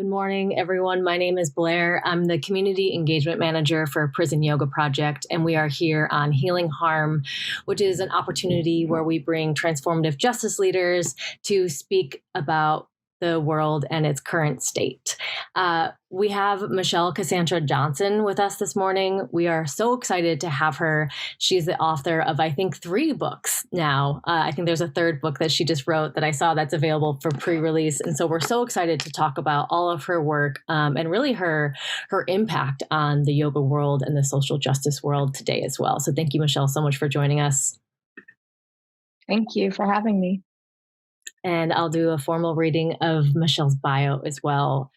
Good morning, everyone. My name is Blair. I'm the Community Engagement Manager for Prison Yoga Project, and we are here on Healing Harm, which is an opportunity where we bring transformative justice leaders to speak about the world and its current state. We have Michelle Cassandra Johnson with us this morning. We are so excited to have her. She's the author of, I think, 3 books now. I think there's a 3rd book that she just wrote that I saw that's available for pre-release. And so we're so excited to talk about all of her work and really her impact on the yoga world and the social justice world today as well. So thank you, Michelle, so much for joining us. Thank you for having me. And I'll do a formal reading of Michelle's bio as well.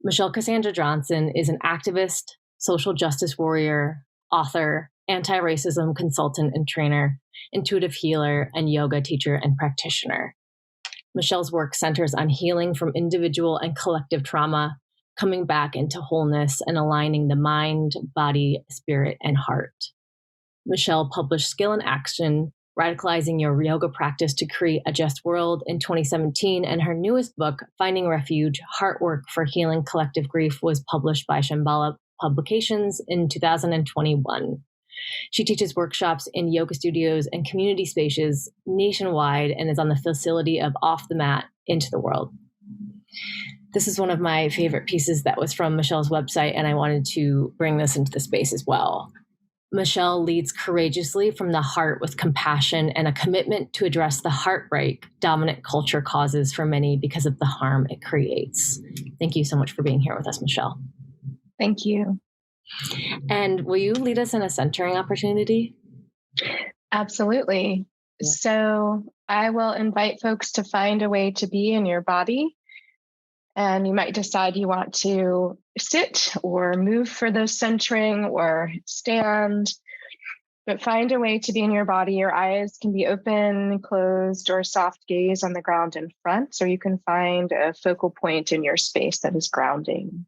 Michelle Cassandra Johnson is an activist, social justice warrior, author, anti-racism consultant and trainer, intuitive healer, and yoga teacher and practitioner. Michelle's work centers on healing from individual and collective trauma, coming back into wholeness, and aligning the mind, body, spirit, and heart. Michelle published Skill in Action, Radicalizing Your Yoga Practice to Create a Just World in 2017, and her newest book, Finding Refuge, Heart Work for Healing Collective Grief, was published by Shambhala Publications in 2021. She teaches workshops in yoga studios and community spaces nationwide and is on the facility of Off the Mat into the World. This is one of my favorite pieces that was from Michelle's website, and I wanted to bring this into the space as well. Michelle leads courageously from the heart with compassion and a commitment to address the heartbreak dominant culture causes for many because of the harm it creates. Thank you so much for being here with us, Michelle. Thank you. And will you lead us in a centering opportunity? Absolutely. So I will invite folks to find a way to be in your body. And you might decide you want to sit or move for the centering or stand, but find a way to be in your body. Your eyes can be open, closed, or soft gaze on the ground in front, so you can find a focal point in your space that is grounding.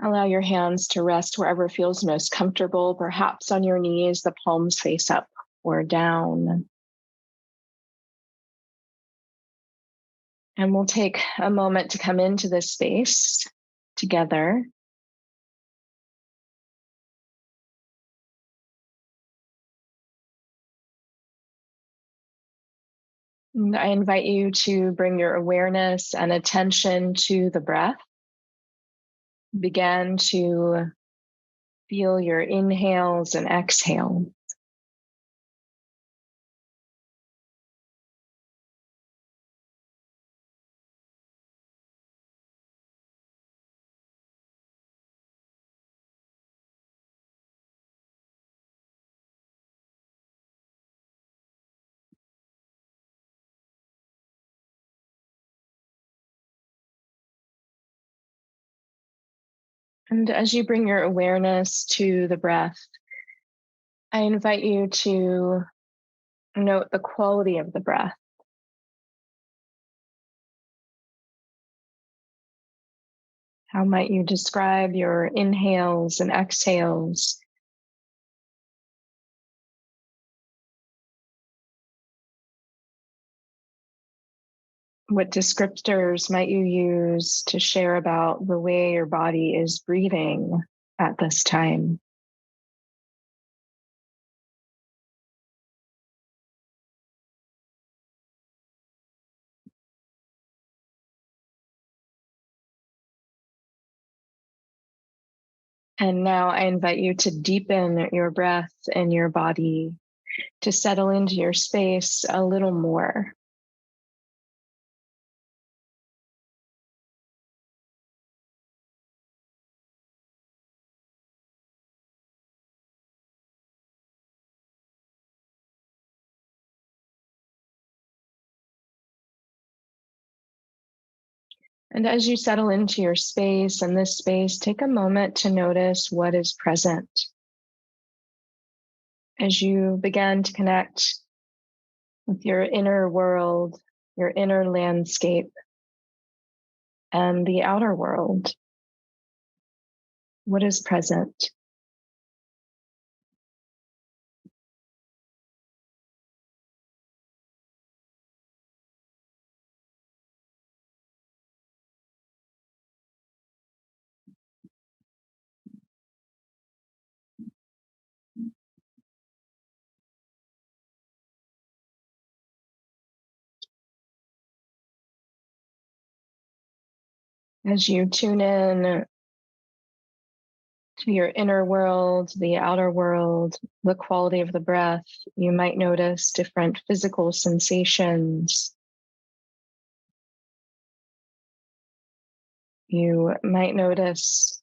Allow your hands to rest wherever feels most comfortable, perhaps on your knees, the palms face up or down. And we'll take a moment to come into this space together. And I invite you to bring your awareness and attention to the breath. Begin to feel your inhales and exhales. And as you bring your awareness to the breath, I invite you to note the quality of the breath. How might you describe your inhales and exhales? What descriptors might you use to share about the way your body is breathing at this time? And now I invite you to deepen your breath and your body, to settle into your space a little more. And as you settle into your space and this space, take a moment to notice what is present. As you begin to connect with your inner world, your inner landscape, and the outer world, what is present? As you tune in to your inner world, the outer world, the quality of the breath, you might notice different physical sensations. You might notice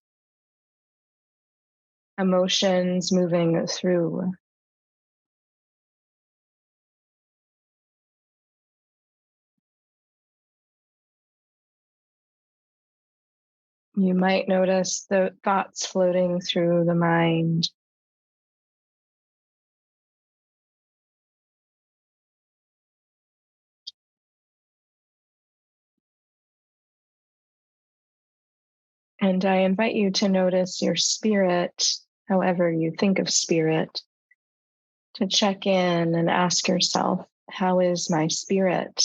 emotions moving through. You might notice the thoughts floating through the mind. And I invite you to notice your spirit, however you think of spirit, to check in and ask yourself, how is my spirit?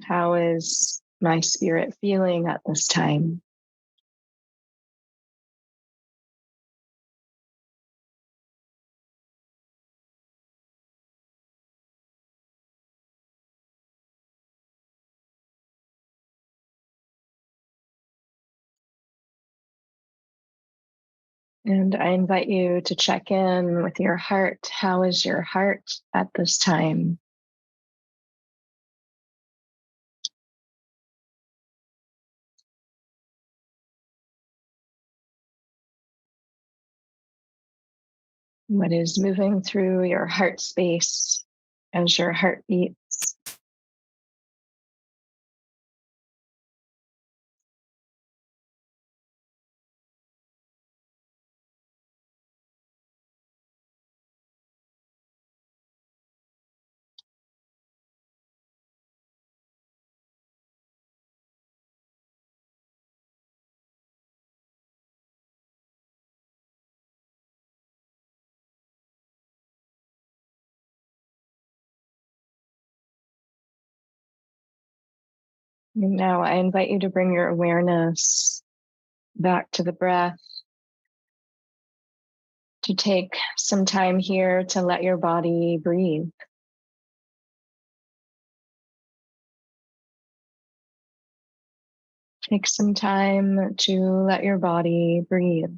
How is my spirit feeling at this time? And I invite you to check in with your heart. How is your heart at this time? What is moving through your heart space as your heart beats? And now I invite you to bring your awareness back to the breath, to take some time here to let your body breathe. Take some time to let your body breathe.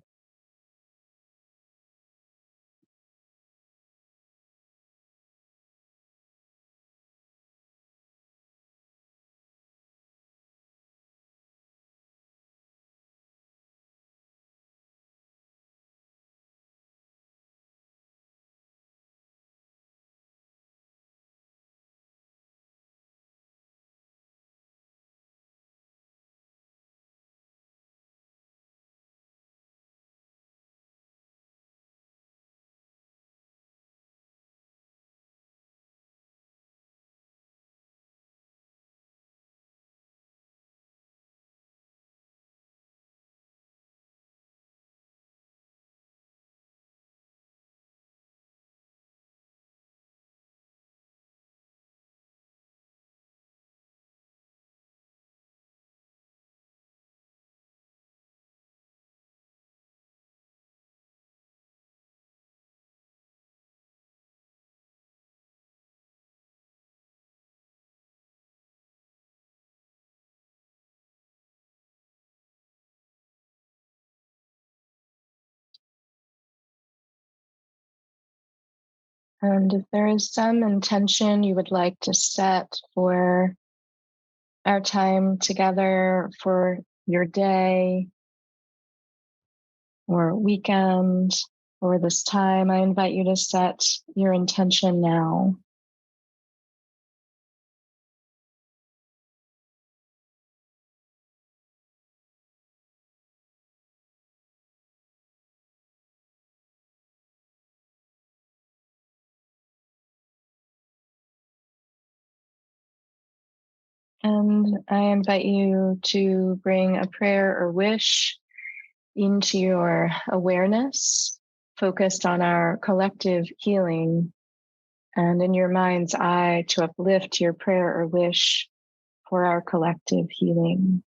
And if there is some intention you would like to set for our time together, for your day or weekend or this time, I invite you to set your intention now. And I invite you to bring a prayer or wish into your awareness, focused on our collective healing, and in your mind's eye to uplift your prayer or wish for our collective healing.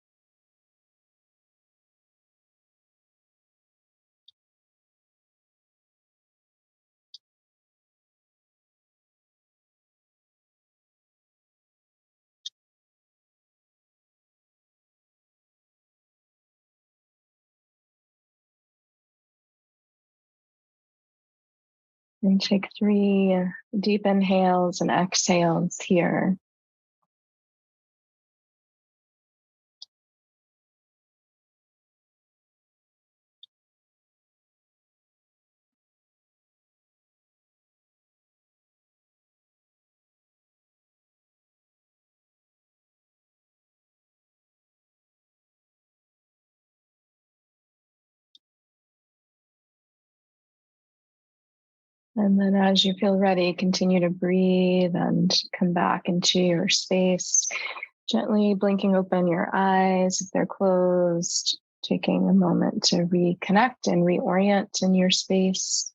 And take 3 deep inhales and exhales here. And then as you feel ready, continue to breathe and come back into your space, gently blinking open your eyes if they're closed, taking a moment to reconnect and reorient in your space.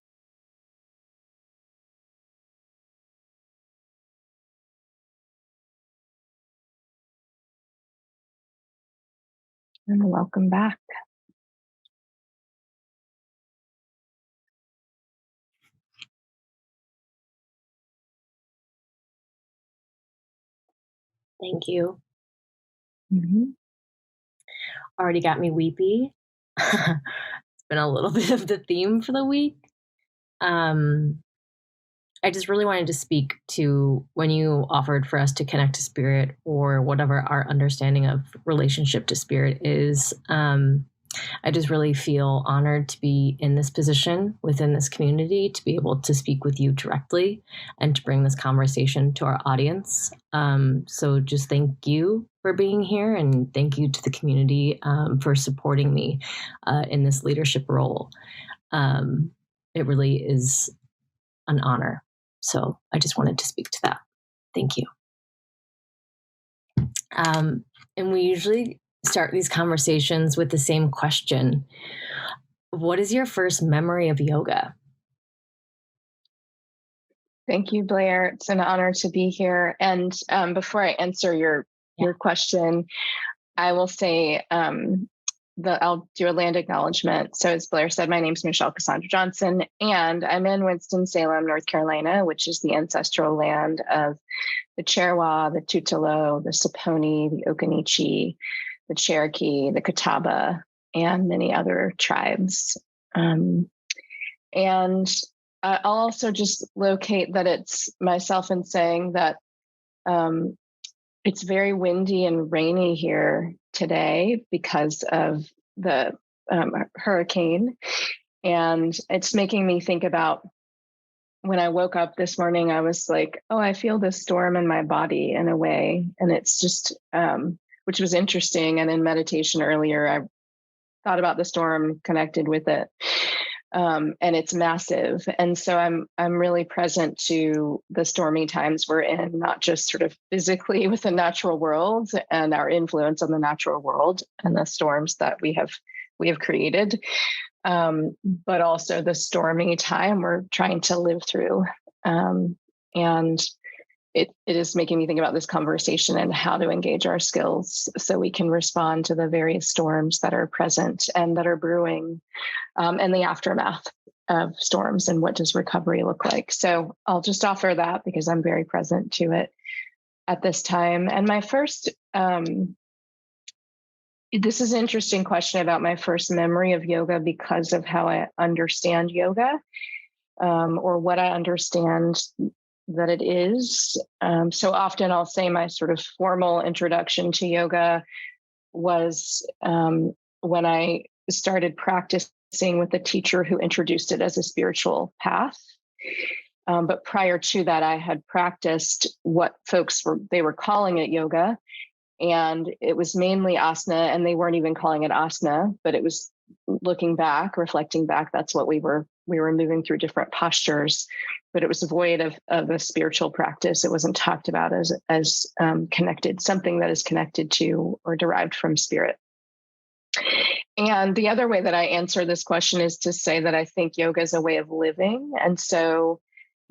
And welcome back. Thank you. Mm-hmm. Already got me weepy. It's been a little bit of the theme for the week. I just really wanted to speak to when you offered for us to connect to spirit, or whatever our understanding of relationship to spirit is. I just really feel honored to be in this position within this community, to be able to speak with you directly and to bring this conversation to our audience. So just thank you for being here, and thank you to the community for supporting me in this leadership role. It really is an honor. So I just wanted to speak to that. Thank you. And we usually start these conversations with the same question. What is your first memory of yoga? Thank you, Blair. It's an honor to be here. And before I answer your question, I will say I'll do a land acknowledgement. So as Blair said, my name is Michelle Cassandra Johnson, and I'm in Winston-Salem, North Carolina, which is the ancestral land of the Cherokee, the Tutelo, the Saponi, the Occaneechi, the Cherokee, the Catawba, and many other tribes. And I'll also just locate that it's myself in saying that it's very windy and rainy here today because of the hurricane. And it's making me think about when I woke up this morning, I was like, oh, I feel this storm in my body in a way. And it's just, which was interesting. And in meditation earlier, I thought about the storm, connected with it. And it's massive. And so I'm really present to the stormy times we're in, not just sort of physically with the natural world and our influence on the natural world and the storms that we have created, but also the stormy time we're trying to live through. And it is making me think about this conversation and how to engage our skills so we can respond to the various storms that are present and that are brewing, and the aftermath of storms, and what does recovery look like. So I'll just offer that because I'm very present to it at this time. And my first, this is an interesting question about my first memory of yoga because of how I understand yoga, or what I understand that it is. So often I'll say my sort of formal introduction to yoga was when I started practicing with a teacher who introduced it as a spiritual path. But prior to that, I had practiced what folks were calling it yoga. And it was mainly asana, and they weren't even calling it asana, but it was looking back, reflecting back. That's what we were moving through different postures, but it was void of a spiritual practice. It wasn't talked about as connected, something that is connected to or derived from spirit. And the other way that I answer this question is to say that I think yoga is a way of living. And so,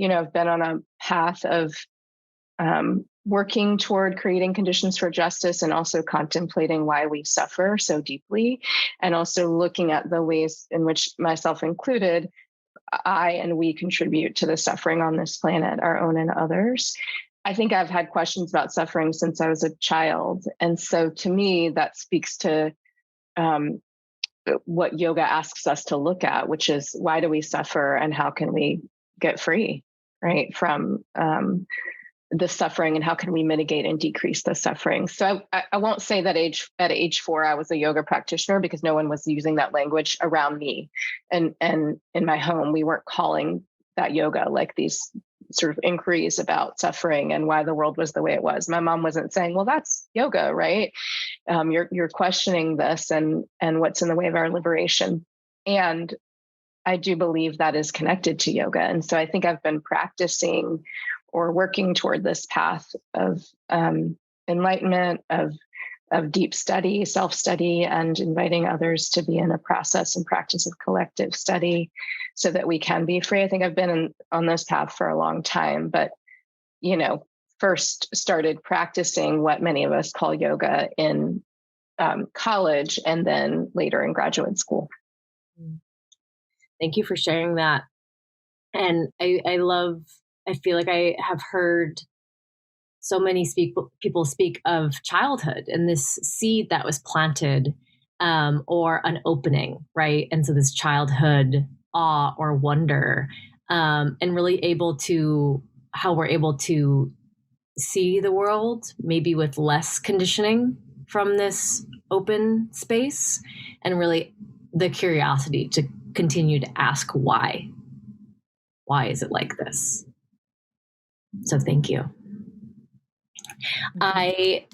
I've been on a path of working toward creating conditions for justice, and also contemplating why we suffer so deeply, and also looking at the ways in which, myself included, I and we contribute to the suffering on this planet, our own and others. I think I've had questions about suffering since I was a child. And so to me, that speaks to what yoga asks us to look at, which is, why do we suffer, and how can we get free, right, from the suffering, and how can we mitigate and decrease the suffering. So I won't say that at age 4 I was a yoga practitioner, because no one was using that language around me, and in my home we weren't calling that yoga. Like these sort of inquiries about suffering and why the world was the way it was, my mom wasn't saying, well, that's yoga, right? You're questioning this and what's in the way of our liberation. And I do believe that is connected to yoga. And so I think I've been practicing or working toward this path of enlightenment, of deep study, self-study, and inviting others to be in a process and practice of collective study so that we can be free. I think I've been on this path for a long time, but, first started practicing what many of us call yoga in college, and then later in graduate school. Thank you for sharing that. And I feel like I have heard so many people speak of childhood and this seed that was planted, or an opening, right? And so this childhood awe or wonder, and really how we're able to see the world maybe with less conditioning from this open space, and really the curiosity to continue to ask why. Why is it like this? So thank you. I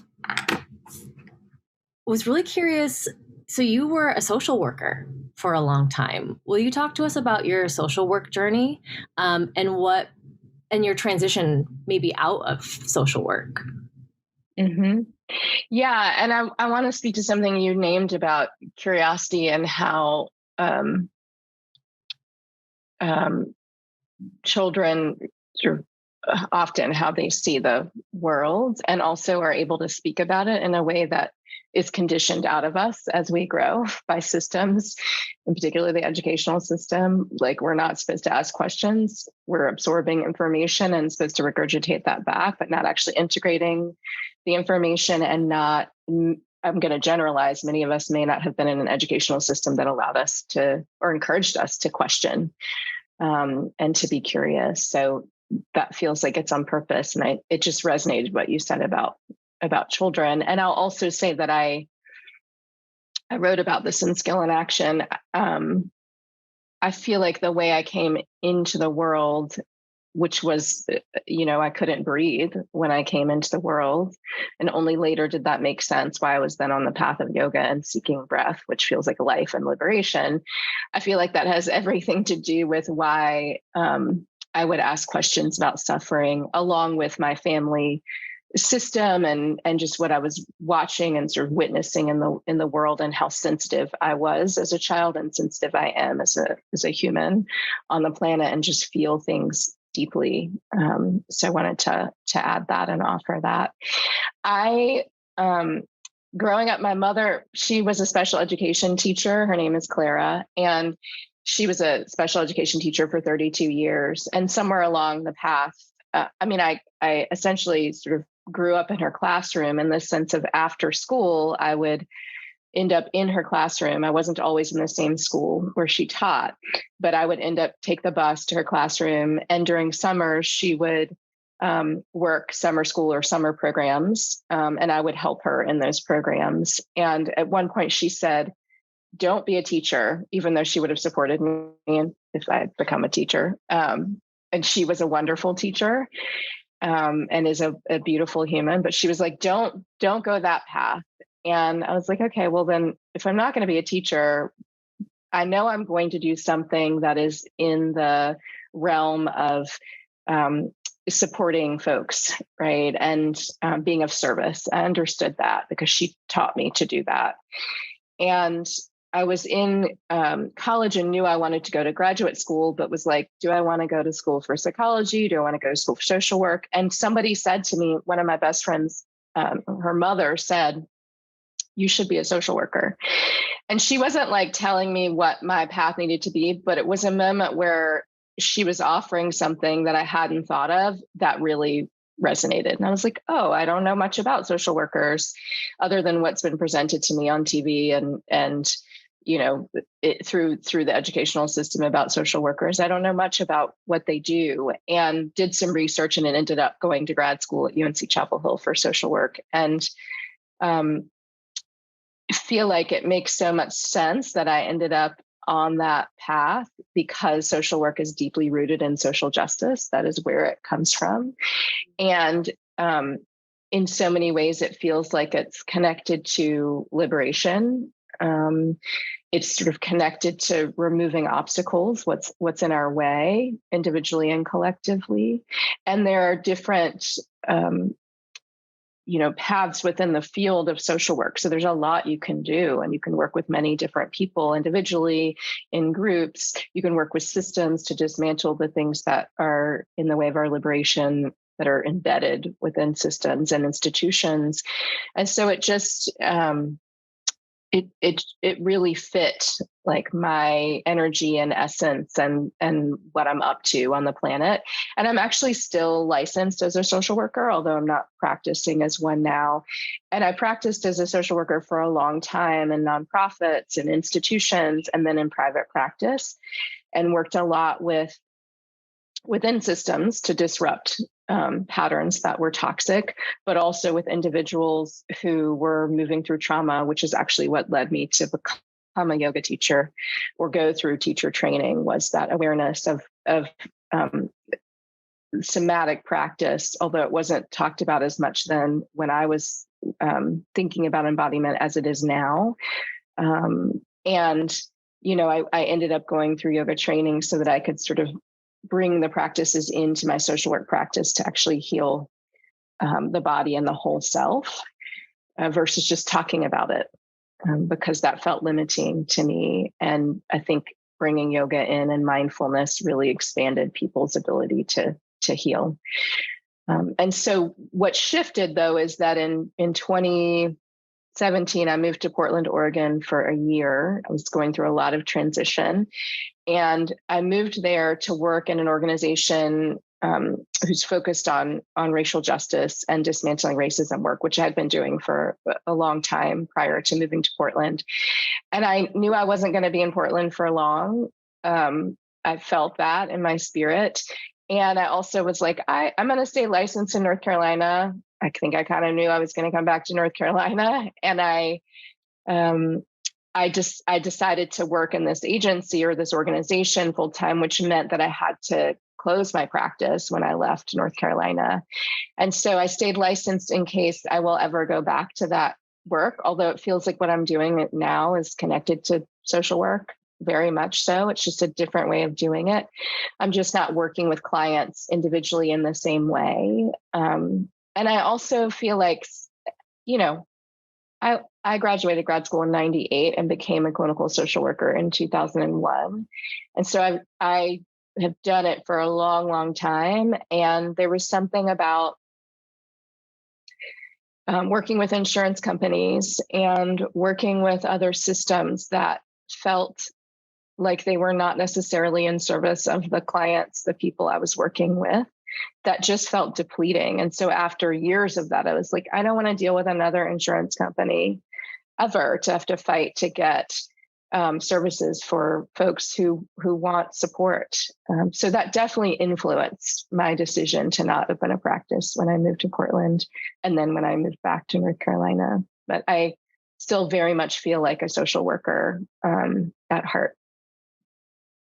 was really curious. So you were a social worker for a long time. Will you talk to us about your social work journey, and your transition maybe out of social work? Mm-hmm. Yeah. And I want to speak to something you named about curiosity and how children sort of often how they see the world, and also are able to speak about it in a way that is conditioned out of us as we grow by systems, in particular the educational system. Like, we're not supposed to ask questions. We're absorbing information and supposed to regurgitate that back, but not actually integrating the information, and not, I'm going to generalize, many of us may not have been in an educational system that allowed us to, or encouraged us to question, and to be curious. So that feels like it's on purpose. And it just resonated what you said about children. And I'll also say that I wrote about this in Skill and Action. I feel like the way I came into the world, which was, I couldn't breathe when I came into the world. And only later did that make sense why I was then on the path of yoga and seeking breath, which feels like life and liberation. I feel like that has everything to do with why I would ask questions about suffering, along with my family system and just what I was watching and sort of witnessing in the world, and how sensitive I was as a child and sensitive I am as a human on the planet, and just feel things deeply. So I wanted to add that and offer that. Growing up, my mother, she was a special education teacher. Her name is Clara, and she was a special education teacher for 32 years. And somewhere along the path, I essentially sort of grew up in her classroom, in the sense of after school, I would end up in her classroom. I wasn't always in the same school where she taught, but I would take the bus to her classroom. And during summers, she would work summer school or summer programs, and I would help her in those programs. And at one point she said, don't be a teacher, even though she would have supported me if I had become a teacher. And she was a wonderful teacher, and is a beautiful human. But she was like, don't go that path. And I was like, okay, well then, if I'm not going to be a teacher, I know I'm going to do something that is in the realm of supporting folks, right? And being of service. I understood that because she taught me to do that. And I was in college and knew I wanted to go to graduate school, but was like, do I want to go to school for psychology? Do I want to go to school for social work? And somebody said to me, one of my best friends, her mother said, you should be a social worker. And she wasn't like telling me what my path needed to be, but it was a moment where she was offering something that I hadn't thought of that really resonated. And I was like, oh, I don't know much about social workers other than what's been presented to me on TV and through the educational system about social workers. I don't know much about what they do, and did some research, and it ended up going to grad school at UNC Chapel Hill for social work. And feel like it makes so much sense that I ended up on that path, because social work is deeply rooted in social justice. That is where it comes from. And in so many ways, it feels like it's connected to liberation. It's sort of connected to removing obstacles, what's in our way, individually and collectively. And there are different paths within the field of social work. So there's a lot you can do, and you can work with many different people individually, in groups. You can work with systems to dismantle the things that are in the way of our liberation, that are embedded within systems and institutions. And so it just, it really fit like my energy and essence and what I'm up to on the planet. And I'm actually still licensed as a social worker, although I'm not practicing as one now. And I practiced as a social worker for a long time in nonprofits and institutions, and then in private practice, and worked a lot within systems to disrupt patterns that were toxic, but also with individuals who were moving through trauma, which is actually what led me to become a yoga teacher or go through teacher training, was that awareness of somatic practice, although it wasn't talked about as much then when I was thinking about embodiment as it is now. And, I ended up going through yoga training so that I could sort of bring the practices into my social work practice to actually heal the body and the whole self, versus just talking about it, because that felt limiting to me. And I think bringing yoga in and mindfulness really expanded people's ability to heal. And so what shifted, though, is that in 2017, I moved to Portland, Oregon for a year. I was going through a lot of transition. And I moved there to work in an organization who's focused on racial justice and dismantling racism work, which I had been doing for a long time prior to moving to Portland. And I knew I wasn't going to be in Portland for long. I felt that in my spirit. And I also was like, I'm going to stay licensed in North Carolina. I think I kind of knew I was going to come back to North Carolina. And I decided to work in this agency or this organization full time, which meant that I had to close my practice when I left North Carolina. And so I stayed licensed in case I will ever go back to that work, although it feels like what I'm doing now is connected to social work, very much so. It's just a different way of doing it. I'm just not working with clients individually in the same way. And I also feel like, I graduated grad school in 98 and became a clinical social worker in 2001. And so I have done it for a long, long time. And there was something about working with insurance companies and working with other systems that felt like they were not necessarily in service of the clients, the people I was working with, that just felt depleting. And so after years of that, I was like, I don't want to deal with another insurance company ever to have to fight to get services for folks who want support. So that definitely influenced my decision to not open a practice when I moved to Portland, and then when I moved back to North Carolina. But I still very much feel like a social worker at heart.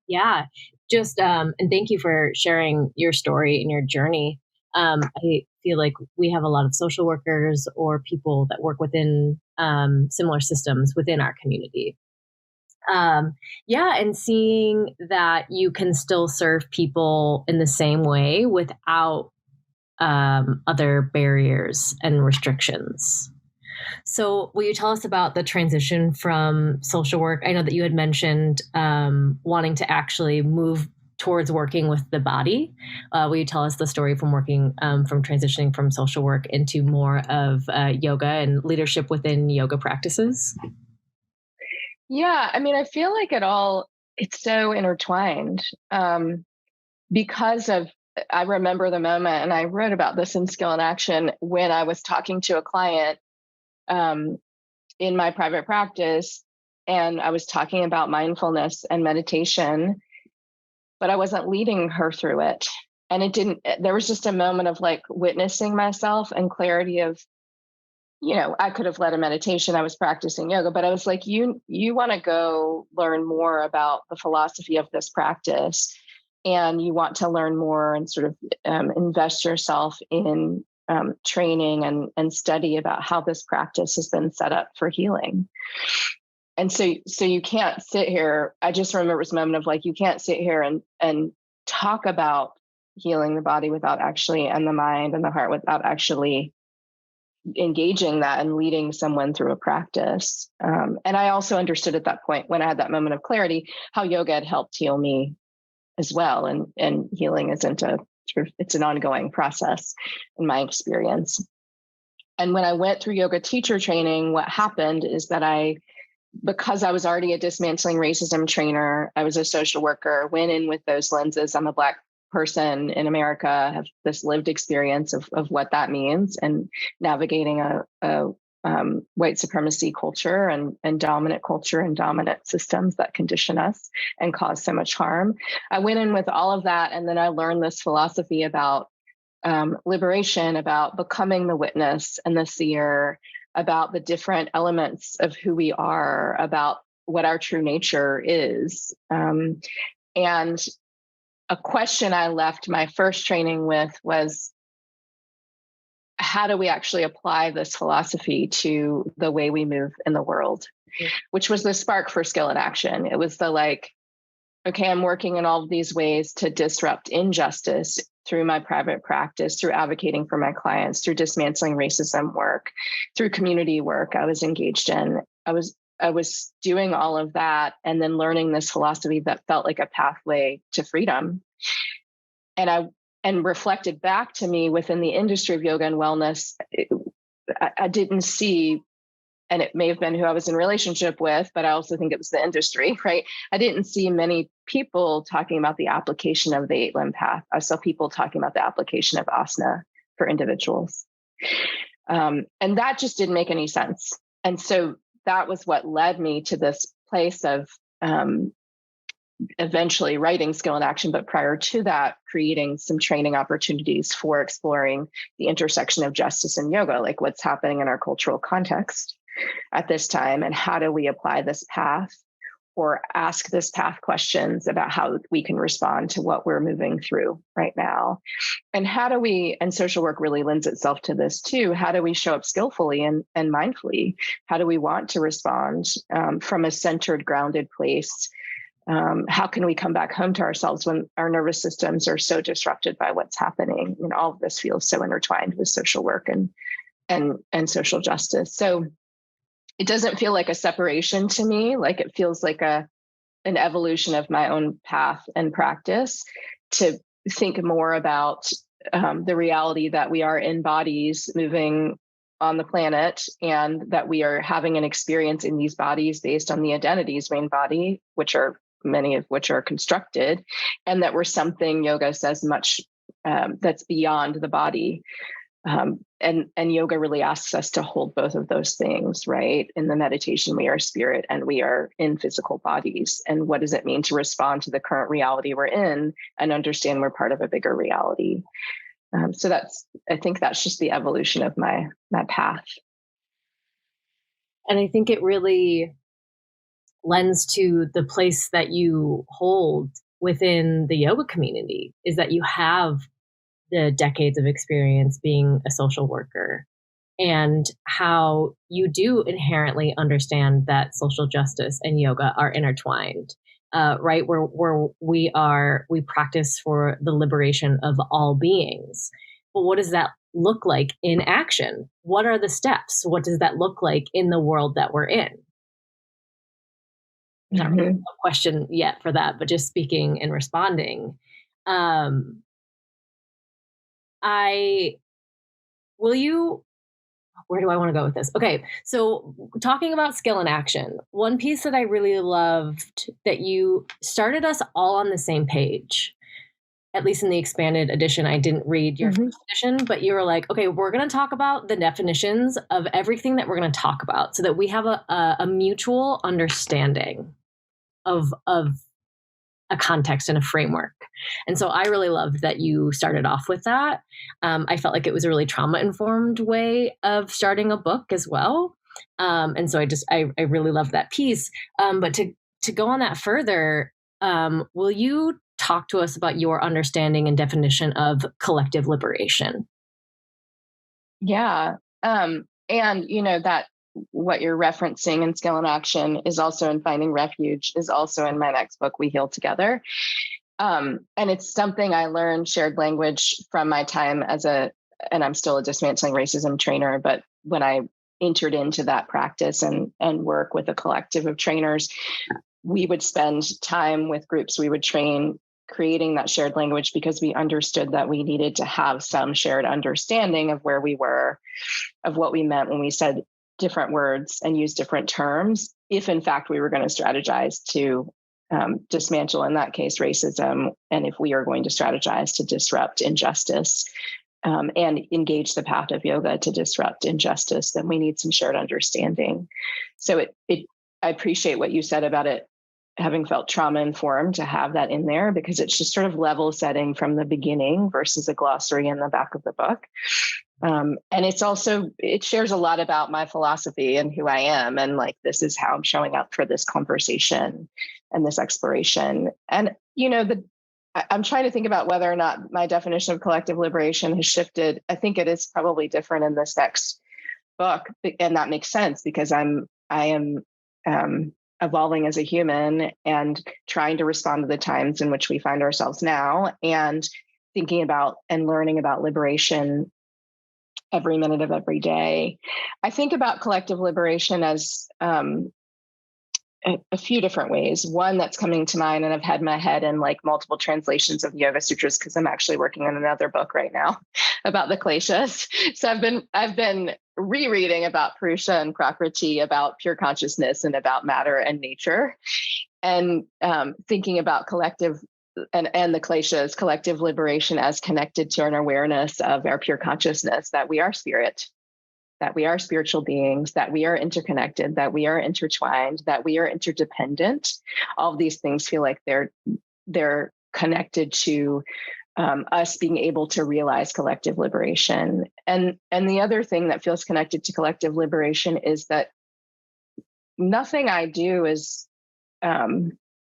Yeah, just and thank you for sharing your story and your journey. I feel like we have a lot of social workers or people that work within similar systems within our community. And seeing that you can still serve people in the same way without other barriers and restrictions. So will you tell us about the transition from social work? I know that you had mentioned wanting to actually move towards working with the body. Will you tell us the story from transitioning from social work into more of yoga and leadership within yoga practices? Yeah, I mean, I feel like it's so intertwined because I remember the moment, and I wrote about this in Skill and Action, when I was talking to a client in my private practice, and I was talking about mindfulness and meditation, but I wasn't leading her through it. And there was just a moment of like witnessing myself and clarity of, I could have led a meditation. I was practicing yoga, but I was like, you want to go learn more about the philosophy of this practice, and you want to learn more and sort of invest yourself in training and study about how this practice has been set up for healing. And so you can't sit here. I just remember it was a moment of like, you can't sit here and talk about healing the body without actually, and the mind and the heart without actually engaging that and leading someone through a practice. And I also understood at that point, when I had that moment of clarity, how yoga had helped heal me as well. And healing it's an ongoing process in my experience. And when I went through yoga teacher training, what happened is that because I was already a dismantling racism trainer, I was a social worker, went in with those lenses. I'm a Black person in America, have this lived experience of what that means, and navigating a white supremacy culture and dominant culture and dominant systems that condition us and cause so much harm. I went in with all of that, and then I learned this philosophy about liberation, about becoming the witness and the seer, about the different elements of who we are, about what our true nature is. And a question I left my first training with was, how do we actually apply this philosophy to the way we move in the world? Mm-hmm. Which was the spark for Skill in Action. It was the like, okay, I'm working in all of these ways to disrupt injustice through my private practice, through advocating for my clients, through dismantling racism work, through community work I was engaged in. I was doing all of that and then learning this philosophy that felt like a pathway to freedom. And reflected back to me within the industry of yoga and wellness, I didn't see, and it may have been who I was in relationship with, but I also think it was the industry, right? I didn't see many people talking about the application of the 8-limb path. I saw people talking about the application of asana for individuals. And that just didn't make any sense. And so that was what led me to this place of eventually writing Skill in Action, but prior to that, creating some training opportunities for exploring the intersection of justice and yoga, like what's happening in our cultural context at this time, and how do we apply this path or ask this path questions about how we can respond to what we're moving through right now. And and social work really lends itself to this too, how do we show up skillfully and mindfully? How do we want to respond from a centered, grounded place? How can we come back home to ourselves when our nervous systems are so disrupted by what's happening? And all of this feels so intertwined with social work and social justice. So it doesn't feel like a separation to me. Like it feels like an evolution of my own path and practice to think more about the reality that we are in bodies moving on the planet, and that we are having an experience in these bodies based on the identities we embody, many of which are constructed, and that we're something, yoga says, much that's beyond the body. And yoga really asks us to hold both of those things, right? In the meditation, we are spirit and we are in physical bodies. And what does it mean to respond to the current reality we're in and understand we're part of a bigger reality? So I think that's just the evolution of my path. And I think it really lends to the place that you hold within the yoga community, is that you have the decades of experience being a social worker, and how you do inherently understand that social justice and yoga are intertwined, right? Where we practice for the liberation of all beings. But what does that look like in action? What are the steps? What does that look like in the world that we're in? Not really a question yet for that, but just speaking and responding. Where do I want to go with this? Okay, so talking about Skill in Action, one piece that I really loved, that you started us all on the same page, at least in the expanded edition, I didn't read your first edition, but you were like, okay, we're going to talk about the definitions of everything that we're going to talk about so that we have a mutual understanding of a context and a framework. And so I really loved that you started off with that. I felt like it was a really trauma-informed way of starting a book as well. And so I really love that piece. But to go on that further, will you talk to us about your understanding and definition of collective liberation? Yeah. And that what you're referencing in Skill and Action is also in Finding Refuge, is also in my next book, We Heal Together. And it's something I learned, shared language, from my time and I'm still a dismantling racism trainer, but when I entered into that practice and work with a collective of trainers, we would spend time with groups we would train creating that shared language, because we understood that we needed to have some shared understanding of where we were, of what we meant when we said different words and use different terms, if in fact we were going to strategize to dismantle, in that case, racism, and if we are going to strategize to disrupt injustice and engage the path of yoga to disrupt injustice, then we need some shared understanding. So I appreciate what you said about it having felt trauma informed, to have that in there, because it's just sort of level setting from the beginning versus a glossary in the back of the book. And it shares a lot about my philosophy and who I am. And like, this is how I'm showing up for this conversation and this exploration. And, I'm trying to think about whether or not my definition of collective liberation has shifted. I think it is probably different in this next book. And that makes sense, because I am evolving as a human and trying to respond to the times in which we find ourselves now, and thinking about and learning about liberation every minute of every day. I think about collective liberation as a few different ways. One that's coming to mind, and I've had my head in like multiple translations of the Yoga Sutras, because I'm actually working on another book right now about the kleshas. So I've been rereading about Purusha and Prakriti, about pure consciousness and about matter and nature, and thinking about collective and the kleshas, collective liberation, as connected to an awareness of our pure consciousness, that we are spirit, that we are spiritual beings, that we are interconnected, that we are intertwined, that we are interdependent. All of these things feel like they're connected to us being able to realize collective liberation. And the other thing that feels connected to collective liberation is that nothing I do is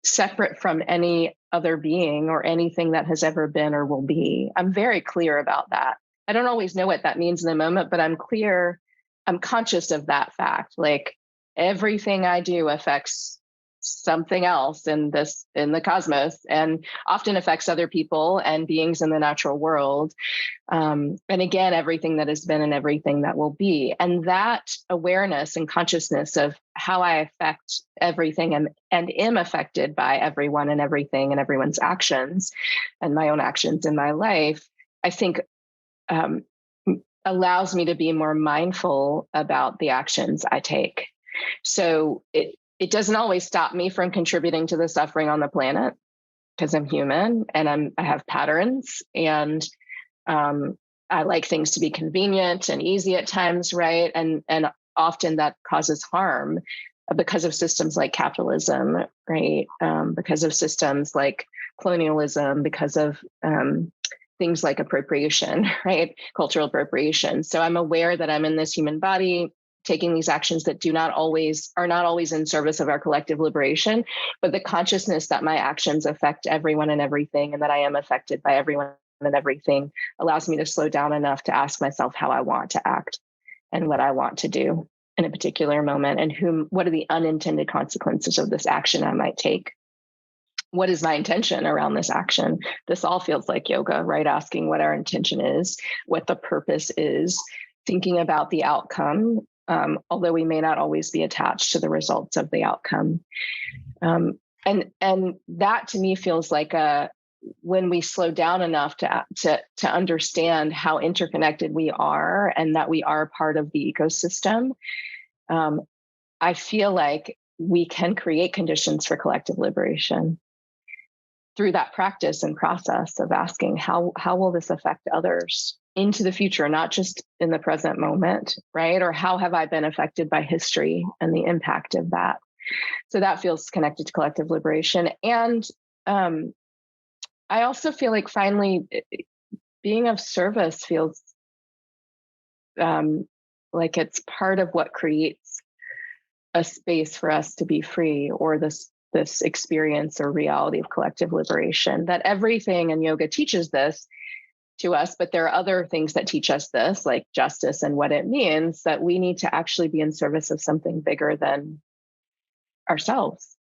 separate from any other being or anything that has ever been or will be. I'm very clear about that. I don't always know what that means in the moment, but I'm clear. I'm conscious of that fact. Like, everything I do affects something else in the cosmos, and often affects other people and beings in the natural world. And again, everything that has been and everything that will be. And that awareness and consciousness of how I affect everything and am affected by everyone and everything and everyone's actions and my own actions in my life, I think allows me to be more mindful about the actions I take. So it doesn't always stop me from contributing to the suffering on the planet, because I'm human and I have patterns, and I like things to be convenient and easy at times, right? And often that causes harm because of systems like capitalism, right? Because of systems like colonialism, because of things like appropriation, right? Cultural appropriation. So I'm aware that I'm in this human body taking these actions that are not always in service of our collective liberation, but the consciousness that my actions affect everyone and everything, and that I am affected by everyone and everything, allows me to slow down enough to ask myself how I want to act and what I want to do in a particular moment, and what are the unintended consequences of this action I might take. What is my intention around this action? This all feels like yoga, right? Asking what our intention is, what the purpose is, thinking about the outcome, although we may not always be attached to the results of the outcome. And that to me feels like when we slow down enough to understand how interconnected we are and that we are part of the ecosystem, I feel like we can create conditions for collective liberation through that practice and process of asking how will this affect others into the future, not just in the present moment, right? Or how have I been affected by history and the impact of that? So that feels connected to collective liberation. And I also feel like finally being of service feels like it's part of what creates a space for us to be free, or this experience or reality of collective liberation. That everything in yoga teaches this to us, but there are other things that teach us this, like justice and what it means, that we need to actually be in service of something bigger than ourselves.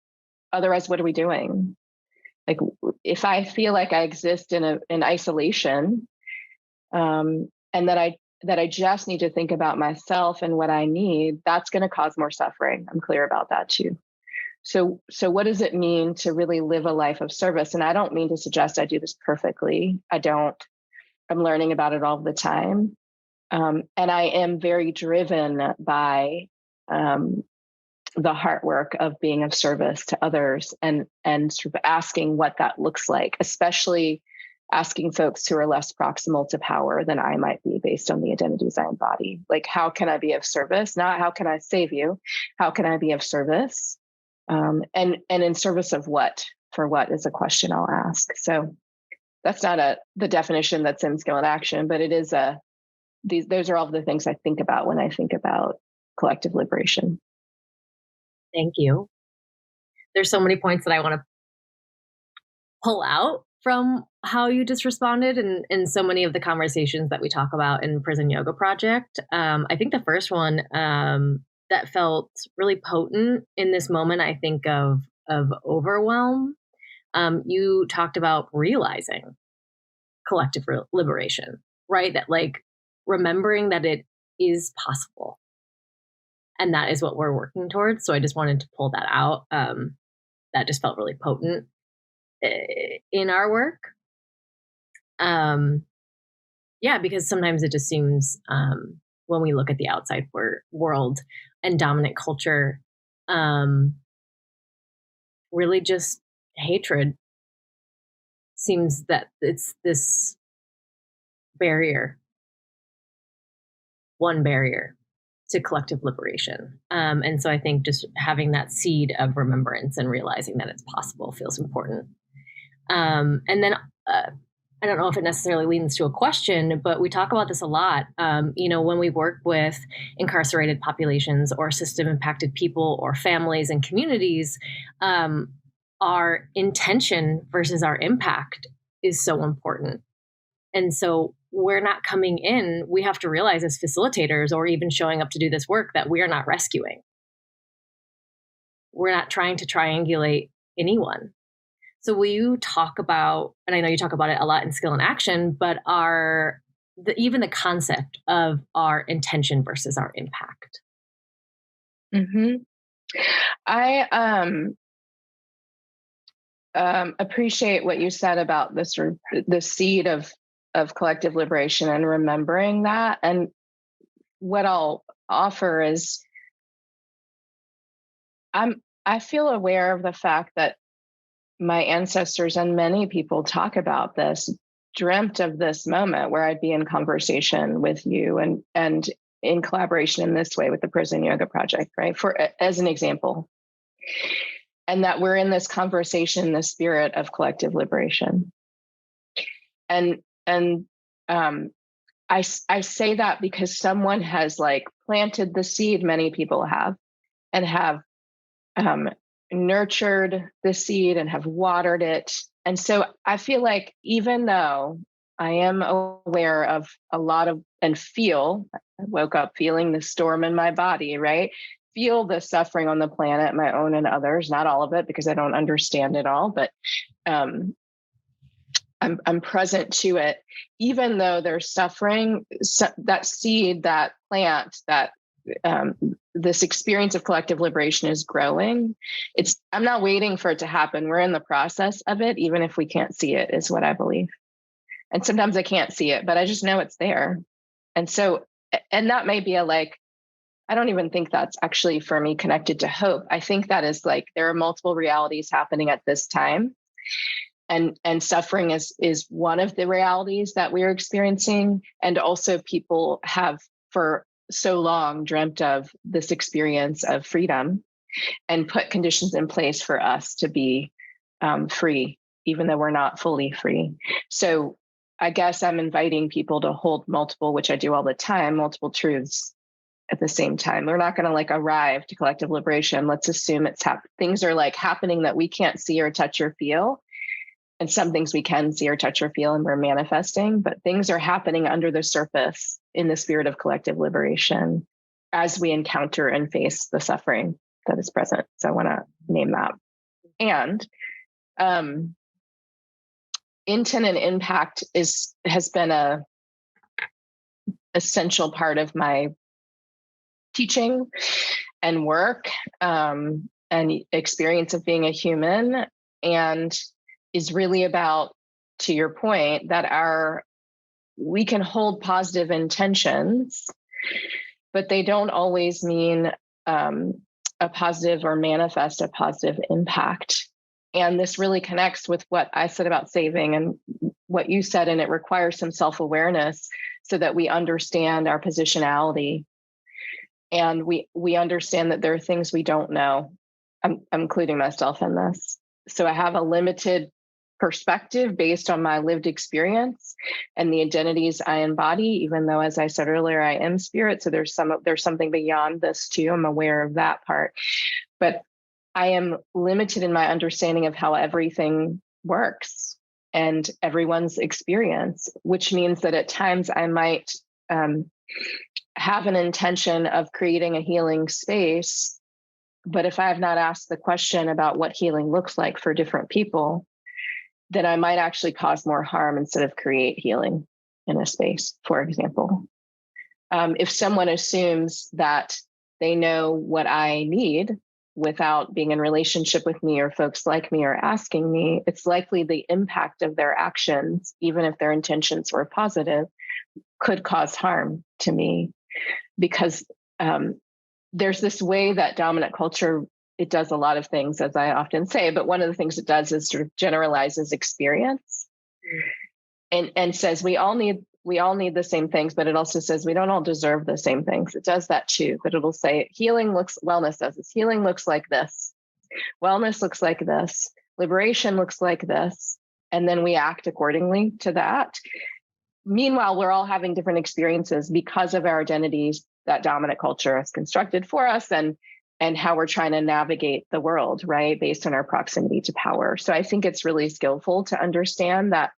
Otherwise, what are we doing? Like, if I feel like I exist in isolation, and that I just need to think about myself and what I need, that's going to cause more suffering. I'm clear about that too. So what does it mean to really live a life of service? And I don't mean to suggest I do this perfectly. I don't. I'm learning about it all the time. And I am very driven by the heart work of being of service to others, and sort of asking what that looks like, especially asking folks who are less proximal to power than I might be based on the identities I embody. Like, how can I be of service? Not how can I save you? How can I be of service? And in service of what? For what is a question I'll ask. So that's not the definition that's in Skill and Action, but it is those are all the things I think about when I think about collective liberation. Thank you. There's so many points that I want to pull out from how you just responded, and in so many of the conversations that we talk about in Prison Yoga Project. I think the first one that felt really potent in this moment, I think of overwhelm. You talked about realizing collective liberation, right? That, like, remembering that it is possible. And that is what we're working towards. So I just wanted to pull that out. That just felt really potent in our work. Yeah, because sometimes it just seems when we look at the outside world and dominant culture, really just hatred seems that it's this barrier, one barrier to collective liberation. And so I think just having that seed of remembrance and realizing that it's possible feels important. And then I don't know if it necessarily leads to a question, but we talk about this a lot. When we work with incarcerated populations or system impacted people or families and communities, our intention versus our impact is so important. And so we're not coming in, we have to realize as facilitators or even showing up to do this work that we are not rescuing. We're not trying to triangulate anyone. So will you talk about, and I know you talk about it a lot in Skill and Action, but even the concept of our intention versus our impact? Mm-hmm. I appreciate what you said about the seed of collective liberation and remembering that. And what I'll offer is I feel aware of the fact that my ancestors and many people talk about this, dreamt of this moment where I'd be in conversation with you and in collaboration in this way with the Prison Yoga Project, right? As an example. And that we're in this conversation in the spirit of collective liberation. And I say that because someone has planted the seed, many people have, and have nurtured the seed and have watered it. And so I feel like even though I am aware of a lot of, and I woke up feeling the storm in my body, right? Feel the suffering on the planet, my own and others, not all of it because I don't understand it all, but I'm present to it. Even though there's suffering, that seed, that plant, that this experience of collective liberation is growing. I'm not waiting for it to happen. We're in the process of it, even if we can't see it, is what I believe. And sometimes I can't see it, but I just know it's there. And so, and that may be I don't even think that's actually for me connected to hope. I think that is there are multiple realities happening at this time. and suffering is one of the realities that we're experiencing. And also people have for so long dreamt of this experience of freedom and put conditions in place for us to be free, even though we're not fully free. So I guess I'm inviting people to hold multiple, which I do all the time, multiple truths at the same time. We're not going to like arrive to collective liberation. Let's assume things are like happening that we can't see or touch or feel. And some things we can see or touch or feel and we're manifesting, but things are happening under the surface in the spirit of collective liberation as we encounter and face the suffering that is present. So I want to name that. And intent and impact has been a essential part of my teaching and work and experience of being a human, and is really about, to your point, that we can hold positive intentions, but they don't always mean a positive or manifest a positive impact. And this really connects with what I said about saving and what you said, and it requires some self-awareness so that we understand our positionality. And we understand that there are things we don't know. I'm including myself in this. So I have a limited perspective based on my lived experience and the identities I embody, even though, as I said earlier, I am spirit. So there's something beyond this too. I'm aware of that part. But I am limited in my understanding of how everything works and everyone's experience, which means that at times I might have an intention of creating a healing space. But if I have not asked the question about what healing looks like for different people, then I might actually cause more harm instead of create healing in a space, for example. If someone assumes that they know what I need without being in relationship with me or folks like me or asking me, it's likely the impact of their actions, even if their intentions were positive, could cause harm to me. Because there's this way that dominant culture, it does a lot of things, as I often say, but one of the things it does is sort of generalizes experience and says we all need the same things, but it also says we don't all deserve the same things. It does that too, but it'll say wellness does this. Healing looks like this. Wellness looks like this. Liberation looks like this. And then we act accordingly to that. Meanwhile, we're all having different experiences because of our identities that dominant culture has constructed for us and how we're trying to navigate the world, right, based on our proximity to power. So I think it's really skillful to understand that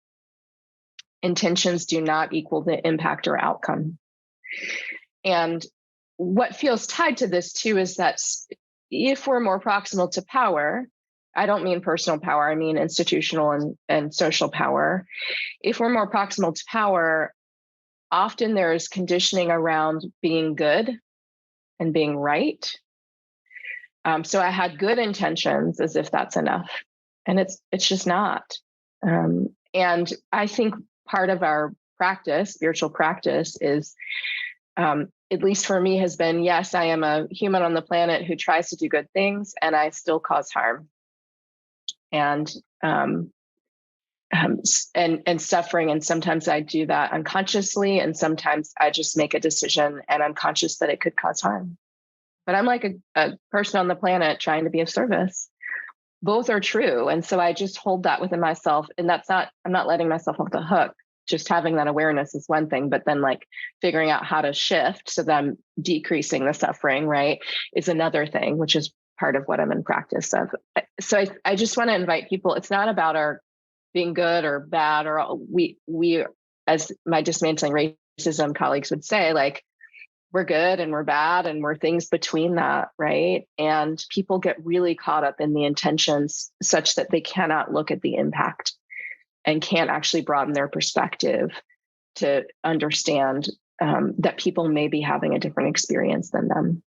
intentions do not equal the impact or outcome. And what feels tied to this too is that if we're more proximal to power, I don't mean personal power, I mean institutional and social power. If we're more proximal to power, often there's conditioning around being good and being right. So I had good intentions as if that's enough, and it's just not. And I think part of our practice, spiritual practice, is at least for me has been, yes, I am a human on the planet who tries to do good things, and I still cause harm and suffering. And sometimes I do that unconsciously, and sometimes I just make a decision and I'm conscious that it could cause harm. But I'm like a person on the planet trying to be of service. Both are true. And so I just hold that within myself. And I'm not letting myself off the hook. Just having that awareness is one thing, but then like figuring out how to shift so that I'm decreasing the suffering, right, is another thing, which is part of what I'm in practice of. So I just want to invite people. It's not about our being good or bad, or we, as my dismantling racism colleagues would say, like, we're good and we're bad and we're things between that, right? And people get really caught up in the intentions such that they cannot look at the impact and can't actually broaden their perspective to understand that people may be having a different experience than them.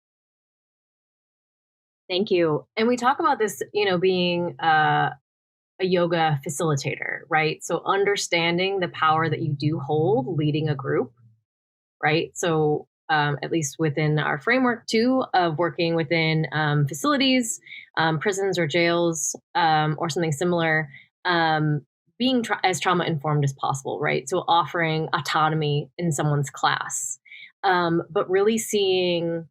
Thank you. And we talk about this, being a yoga facilitator, right? So understanding the power that you do hold leading a group, right? So at least within our framework too, of working within facilities, prisons or jails, or something similar, being as trauma informed as possible, right? So offering autonomy in someone's class, but really seeing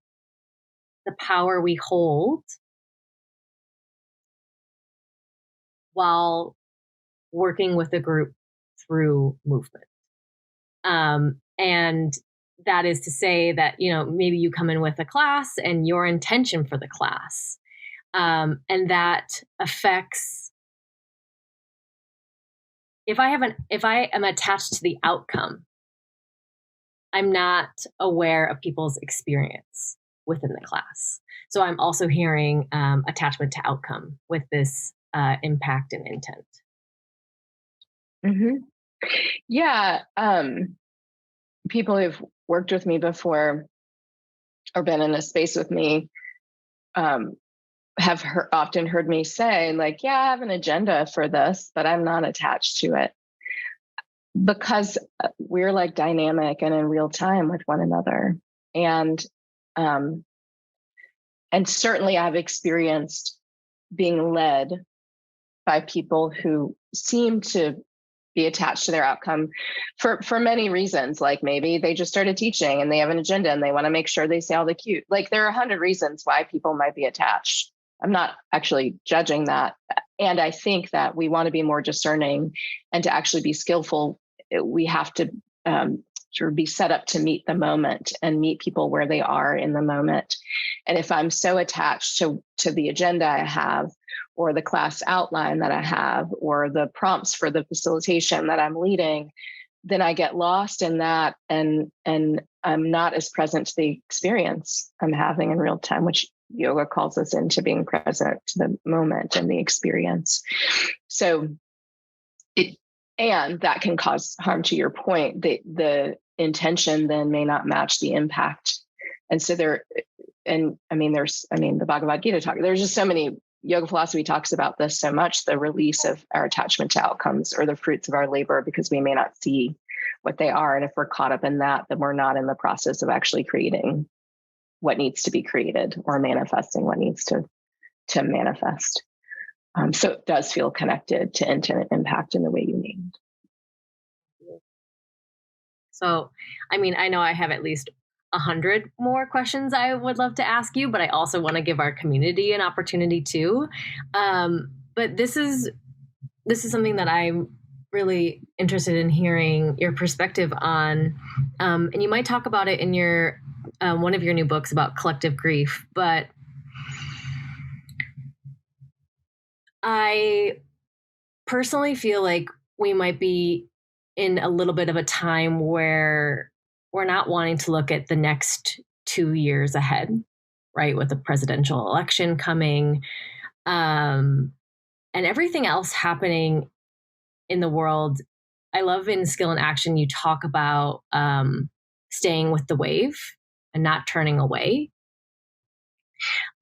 the power we hold while working with a group through movement. And that is to say that, maybe you come in with a class and your intention for the class, and that affects, if I am attached to the outcome, I'm not aware of people's experience within the class. So I'm also hearing attachment to outcome with this impact and intent. Mm-hmm. Yeah. People who've worked with me before or been in a space with me have often heard me say, like, yeah, I have an agenda for this, but I'm not attached to it. Because we're like dynamic and in real time with one another. And certainly I've experienced being led by people who seem to be attached to their outcome for many reasons. Like maybe they just started teaching and they have an agenda and they want to make sure they say all the cute. Like there are 100 reasons why people might be attached. I'm not actually judging that. And I think that we want to be more discerning, and to actually be skillful, we have to sort of be set up to meet the moment and meet people where they are in the moment. And if I'm so attached to the agenda I have, or the class outline that I have, or the prompts for the facilitation that I'm leading, then I get lost in that, and I'm not as present to the experience I'm having in real time, which yoga calls us into being present to the moment and the experience. So and that can cause harm. To your point, the intention then may not match the impact. And so the Bhagavad Gita there's just so many, yoga philosophy talks about this so much, the release of our attachment to outcomes or the fruits of our labor, because we may not see what they are. And if we're caught up in that, then we're not in the process of actually creating what needs to be created or manifesting what needs to manifest. So it does feel connected to intent impact in the way you named. So, I know I have at least 100 more questions I would love to ask you, but I also want to give our community an opportunity too. But this is something that I'm really interested in hearing your perspective on. And you might talk about it in your one of your new books about collective grief, but I personally feel like we might be in a little bit of a time where we're not wanting to look at the next 2 years ahead, right? With the presidential election coming, and everything else happening in the world. I love in Skill and Action, you talk about staying with the wave and not turning away.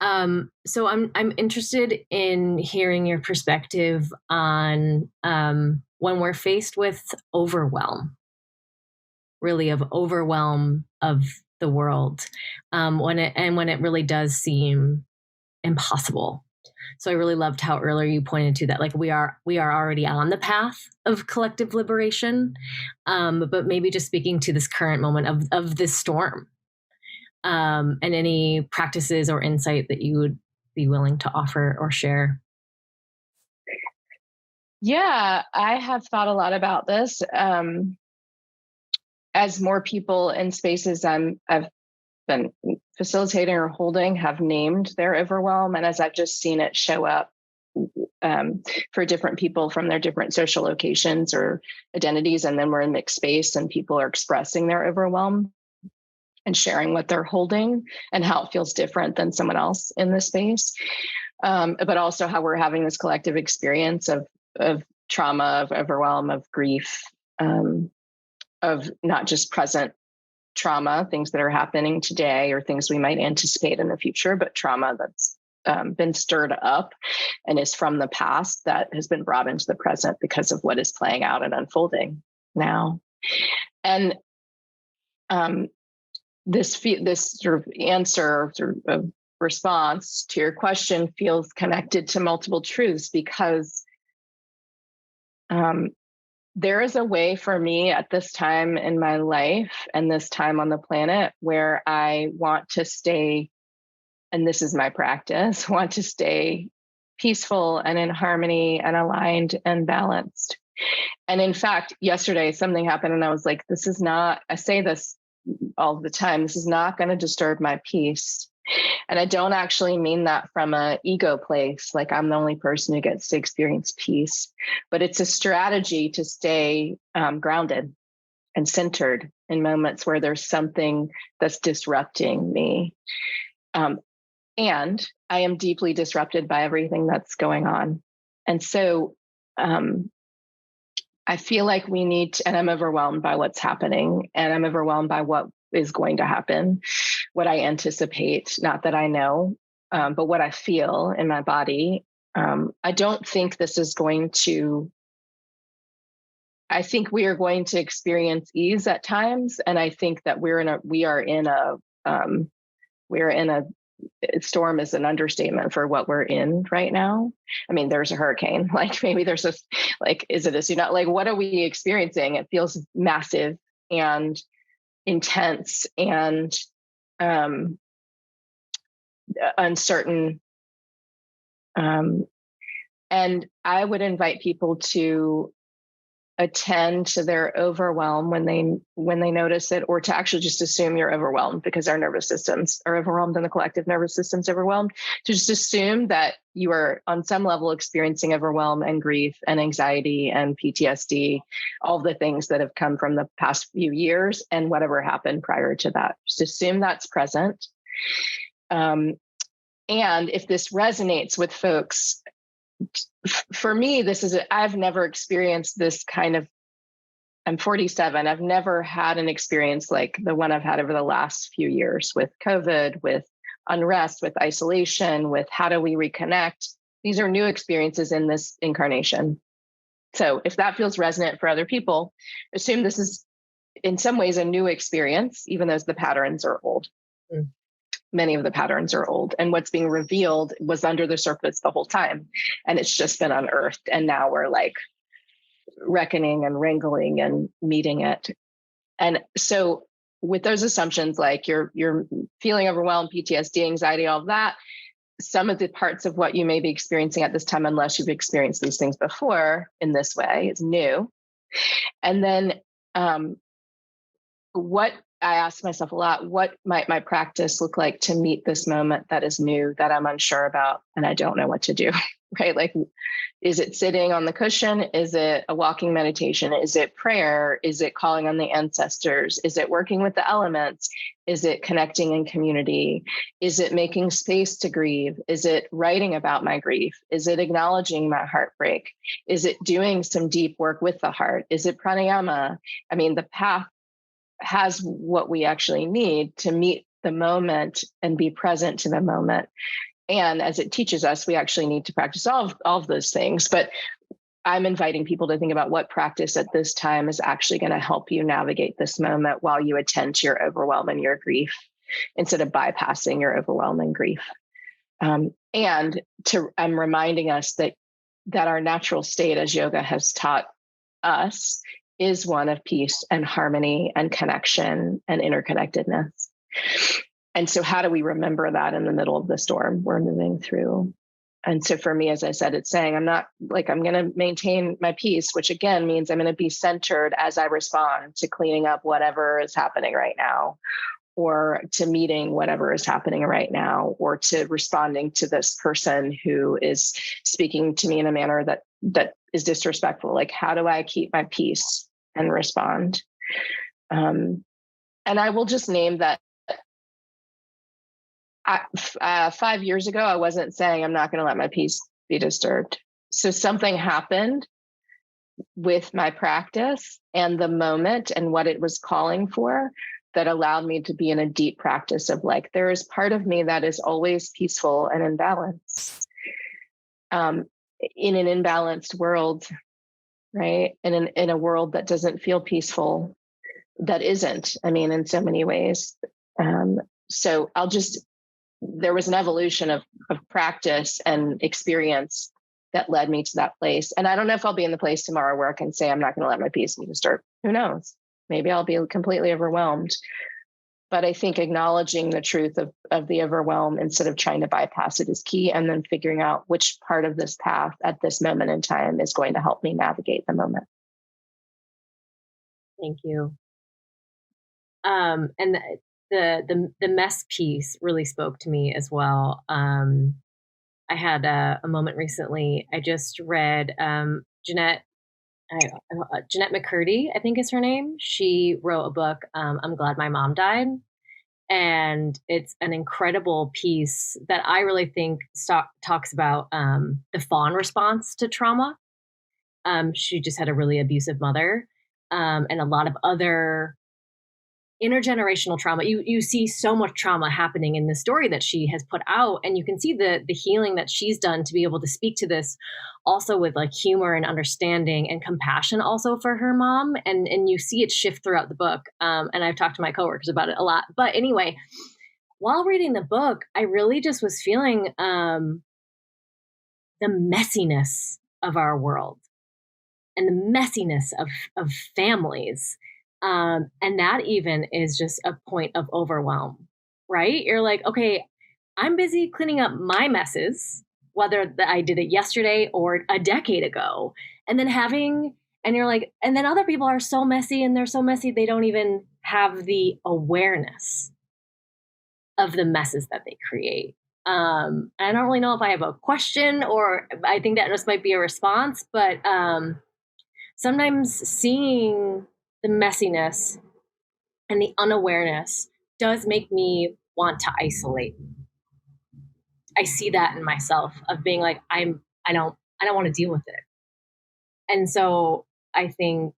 So I'm interested in hearing your perspective on when we're faced with overwhelm, really of overwhelm of the world, when it really does seem impossible. So I really loved how earlier you pointed to that, like we are already on the path of collective liberation, but maybe just speaking to this current moment of this storm. And any practices or insight that you would be willing to offer or share. Yeah, I have thought a lot about this. As more people in spaces I've been facilitating or holding have named their overwhelm, and as I've just seen it show up for different people from their different social locations or identities, and then we're in mixed space and people are expressing their overwhelm and sharing what they're holding and how it feels different than someone else in this space. But also how we're having this collective experience of trauma, of overwhelm, of grief, of not just present trauma, things that are happening today or things we might anticipate in the future, but trauma that's been stirred up and is from the past that has been brought into the present because of what is playing out and unfolding now. And this sort of answer, sort of response to your question feels connected to multiple truths, because Um, there is a way for me at this time in my life and this time on the planet where I want to stay, and this is my practice, want to stay peaceful and in harmony and aligned and balanced. And in fact, yesterday something happened and I was like, this is not, I say this all the time, this is not going to disturb my peace. And I don't actually mean that from an ego place, like I'm the only person who gets to experience peace, but it's a strategy to stay grounded and centered in moments where there's something that's disrupting me. And I am deeply disrupted by everything that's going on. And so I feel like we need to, and I'm overwhelmed by what's happening, and I'm overwhelmed by what is going to happen, what I anticipate, not that I know, but what I feel in my body. I don't think this is going to, I think we are going to experience ease at times. And I think that we're in a storm is an understatement for what we're in right now. I mean, there's a hurricane, like maybe there's a, like, is it a tsunami? Like, what are we experiencing? It feels massive and intense and uncertain. And I would invite people to attend to their overwhelm when they notice it, or to actually just assume you're overwhelmed, because our nervous systems are overwhelmed and the collective nervous system's overwhelmed. To just assume that you are on some level experiencing overwhelm and grief and anxiety and PTSD, all the things that have come from the past few years and whatever happened prior to that. Just assume that's present. And if this resonates with folks, for me, I've never experienced this kind of, I'm 47. I've never had an experience like the one I've had over the last few years with COVID, with unrest, with isolation, with how do we reconnect. These are new experiences in this incarnation. So if that feels resonant for other people, assume this is in some ways a new experience, even though the patterns are old. Mm. Many of the patterns are old, and what's being revealed was under the surface the whole time, and it's just been unearthed. And now we're like reckoning and wrangling and meeting it. And so with those assumptions, like you're feeling overwhelmed, PTSD, anxiety, all of that, some of the parts of what you may be experiencing at this time, unless you've experienced these things before in this way, is new. And then what I ask myself a lot, what might my practice look like to meet this moment that is new, that I'm unsure about, and I don't know what to do, right? Like, is it sitting on the cushion? Is it a walking meditation? Is it prayer? Is it calling on the ancestors? Is it working with the elements? Is it connecting in community? Is it making space to grieve? Is it writing about my grief? Is it acknowledging my heartbreak? Is it doing some deep work with the heart? Is it pranayama? I mean, the path has what we actually need to meet the moment and be present to the moment. And as it teaches us, we actually need to practice all of those things. But I'm inviting people to think about what practice at this time is actually going to help you navigate this moment while you attend to your overwhelm and your grief, instead of bypassing your overwhelm and grief. I'm reminding us that our natural state, as yoga has taught us, is one of peace and harmony and connection and interconnectedness. And so how do we remember that in the middle of the storm we're moving through? And so for me, as I said, it's saying I'm going to maintain my peace, which again means I'm going to be centered as I respond to cleaning up whatever is happening right now, or to meeting whatever is happening right now, or to responding to this person who is speaking to me in a manner that is disrespectful. Like, how do I keep my peace and respond? And I will just name that 5 years ago, I wasn't saying I'm not going to let my peace be disturbed. So something happened with my practice and the moment and what it was calling for that allowed me to be in a deep practice of like, there is part of me that is always peaceful and in balance. In an imbalanced world, right? In a world that doesn't feel peaceful, that isn't, I mean, in so many ways. So there was an evolution of practice and experience that led me to that place. And I don't know if I'll be in the place tomorrow where I can say, I'm not going to let my peace be disturbed. Who knows? Maybe I'll be completely overwhelmed. But I think acknowledging the truth of the overwhelm instead of trying to bypass it is key. And then figuring out which part of this path at this moment in time is going to help me navigate the moment. Thank you. And the mess piece really spoke to me as well. I had a moment recently. I just read Jeanette McCurdy, I think is her name. She wrote a book, I'm Glad My Mom Died. And it's an incredible piece that I really think talks about the fawn response to trauma. She just had a really abusive mother, and a lot of other intergenerational trauma. You see so much trauma happening in the story that she has put out, and you can see the healing that she's done to be able to speak to this also with like humor and understanding and compassion also for her mom. And you see it shift throughout the book. And I've talked to my coworkers about it a lot. But anyway, while reading the book, I really just was feeling the messiness of our world and the messiness of families. And that even is just a point of overwhelm, right? You're like, okay, I'm busy cleaning up my messes, whether I did it yesterday or a decade ago. And then you're like, and then other people are so messy and they're so messy, they don't even have the awareness of the messes that they create. I don't really know if I have a question or I think that just might be a response, but sometimes seeing the messiness and the unawareness does make me want to isolate. I see that in myself of being like, I don't want to deal with it. And so I think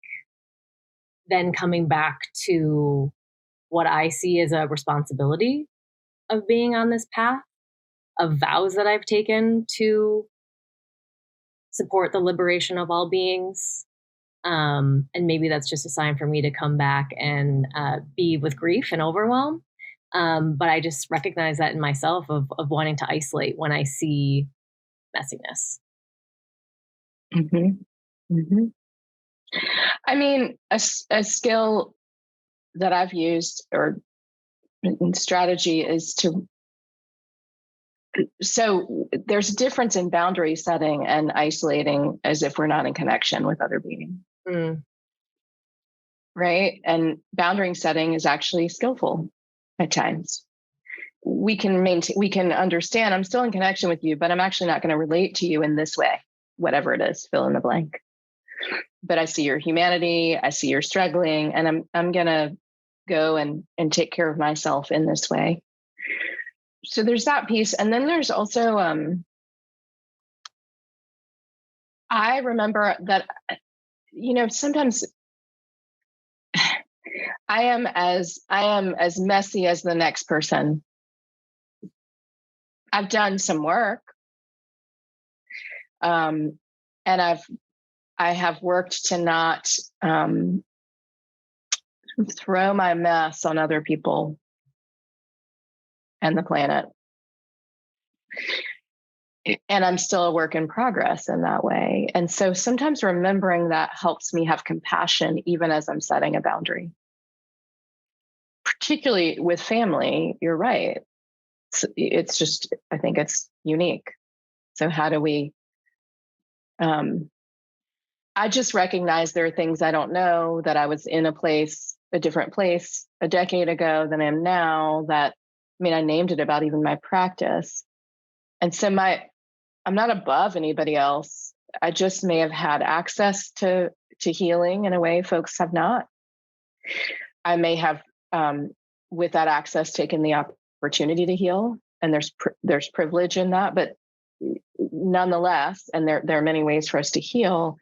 then coming back to what I see as a responsibility of being on this path, of vows that I've taken to support the liberation of all beings. And maybe that's just a sign for me to come back and be with grief and overwhelm. But I just recognize that in myself of wanting to isolate when I see messiness. Mm-hmm. Mm-hmm. I mean, a skill that I've used or strategy is so there's a difference in boundary setting and isolating as if we're not in connection with other beings. Mm. Right? And boundary setting is actually skillful at times. We can understand I'm still in connection with you, but I'm actually not going to relate to you in this way, whatever it is, fill in the blank. But I see your humanity, I see you're struggling, and I'm going to go and take care of myself in this way. So there's that piece. And then there's also, I remember that, sometimes I am as messy as the next person. I've done some work. And I have worked to not throw my mess on other people and the planet. And I'm still a work in progress in that way. And so sometimes remembering that helps me have compassion, even as I'm setting a boundary. Particularly with family, you're right. It's just, I think it's unique. So how do we, I just recognize there are things I don't know, that I was in a different place a decade ago than I am now, I named it about even my practice. And so I'm not above anybody else. I just may have had access to healing in a way folks have not. I may have, with that access, taken the opportunity to heal, and there's privilege in that. But nonetheless, and there are many ways for us to heal.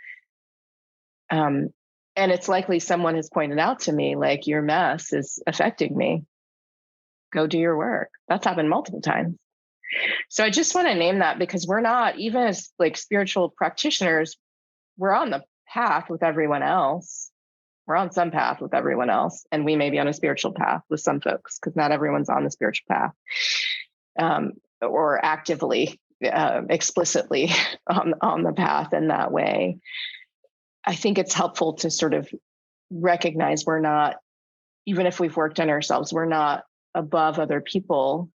And it's likely someone has pointed out to me, like, your mess is affecting me. Go do your work. That's happened multiple times. So I just want to name that, because we're not, even as like spiritual practitioners, we're on the path with everyone else. We're on some path with everyone else. And we may be on a spiritual path with some folks, because not everyone's on the spiritual path or actively explicitly on the path in that way. I think it's helpful to sort of recognize we're not, even if we've worked on ourselves, we're not above other people,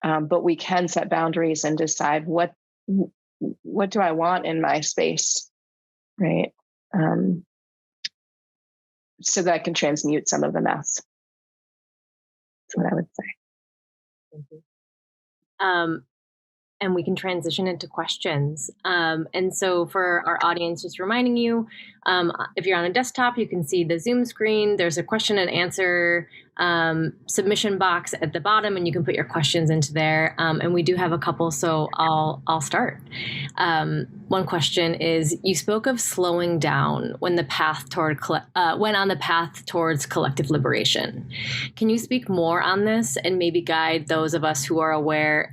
but we can set boundaries and decide what do I want in my space, right? So that I can transmute some of the mess. That's what I would say. Thank you. And we can transition into questions. And so for our audience, just reminding you, if you're on a desktop, you can see the Zoom screen. There's a question and answer submission box at the bottom, and you can put your questions into there. And we do have a couple, so I'll start. One question is: you spoke of slowing down when the path toward when on the path towards collective liberation. Can you speak more on this and maybe guide those of us who are aware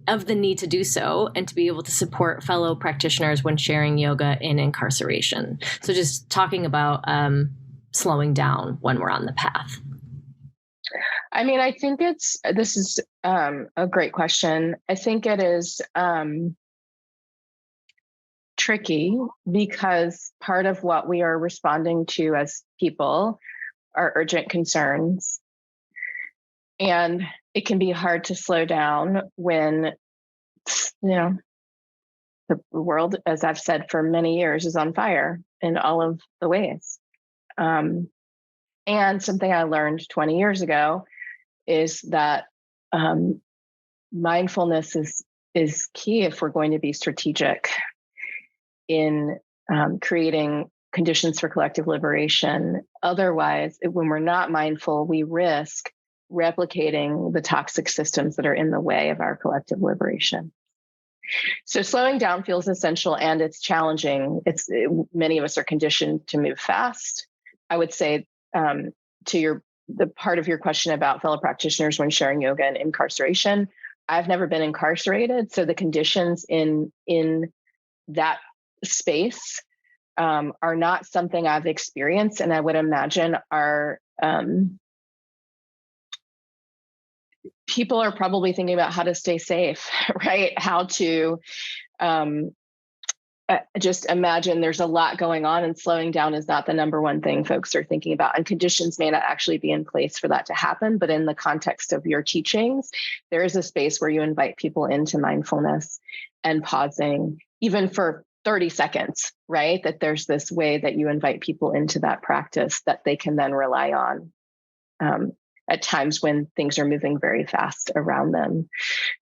of the need to do so and to be able to support fellow practitioners when sharing yoga in incarceration? So just talking about slowing down when we're on the path. I mean, I think this is a great question. I think it is tricky because part of what we are responding to as people are urgent concerns. And it can be hard to slow down when, the world, as I've said for many years, is on fire in all of the ways. And something I learned 20 years ago is that mindfulness is key if we're going to be strategic in creating conditions for collective liberation. Otherwise, when we're not mindful, we risk replicating the toxic systems that are in the way of our collective liberation. So slowing down feels essential, and it's challenging. Many of us are conditioned to move fast. I would say to the part of your question about fellow practitioners when sharing yoga and incarceration, I've never been incarcerated, so the conditions in that space are not something I've experienced, and I would imagine are people are probably thinking about how to stay safe, right? How to just imagine there's a lot going on, and slowing down is not the number one thing folks are thinking about. And conditions may not actually be in place for that to happen, but in the context of your teachings, there is a space where you invite people into mindfulness and pausing, even for 30 seconds, right? That there's this way that you invite people into that practice that they can then rely on at times when things are moving very fast around them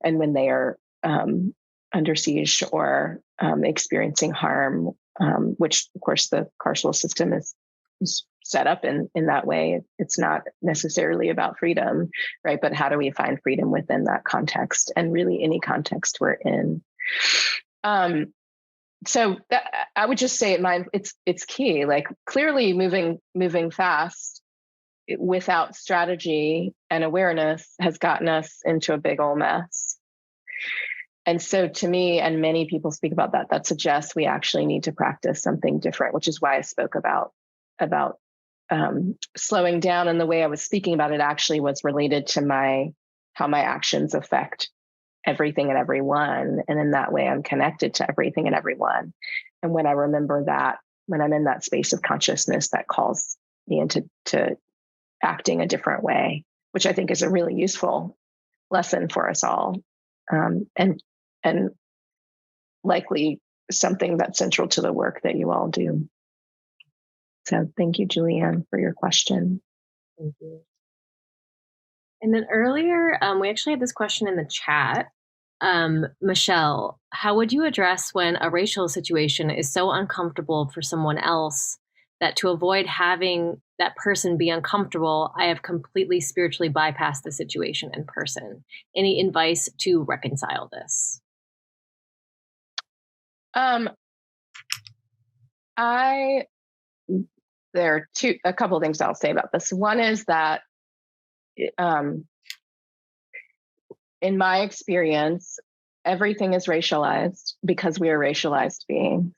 and when they are under siege or experiencing harm, which of course the carceral system is set up in that way. It's not necessarily about freedom, right? But how do we find freedom within that context, and really any context we're in? So I would just say it's key. Like, clearly moving fast without strategy and awareness has gotten us into a big old mess. And so to me, and many people speak about that suggests we actually need to practice something different, which is why I spoke about slowing down. And the way I was speaking about it actually was related to how my actions affect everything and everyone. And in that way, I'm connected to everything and everyone. And when I remember that, when I'm in that space of consciousness, that calls me into acting a different way, which I think is a really useful lesson for us all. And likely something that's central to the work that you all do. So thank you, Julianne, for your question. Thank you. And then earlier, we actually had this question in the chat. Michelle, how would you address when a racial situation is so uncomfortable for someone else that to avoid having that person be uncomfortable, I have completely spiritually bypassed the situation in person? Any advice to reconcile this? There are a couple of things I'll say about this. One is that, in my experience, everything is racialized because we are racialized beings.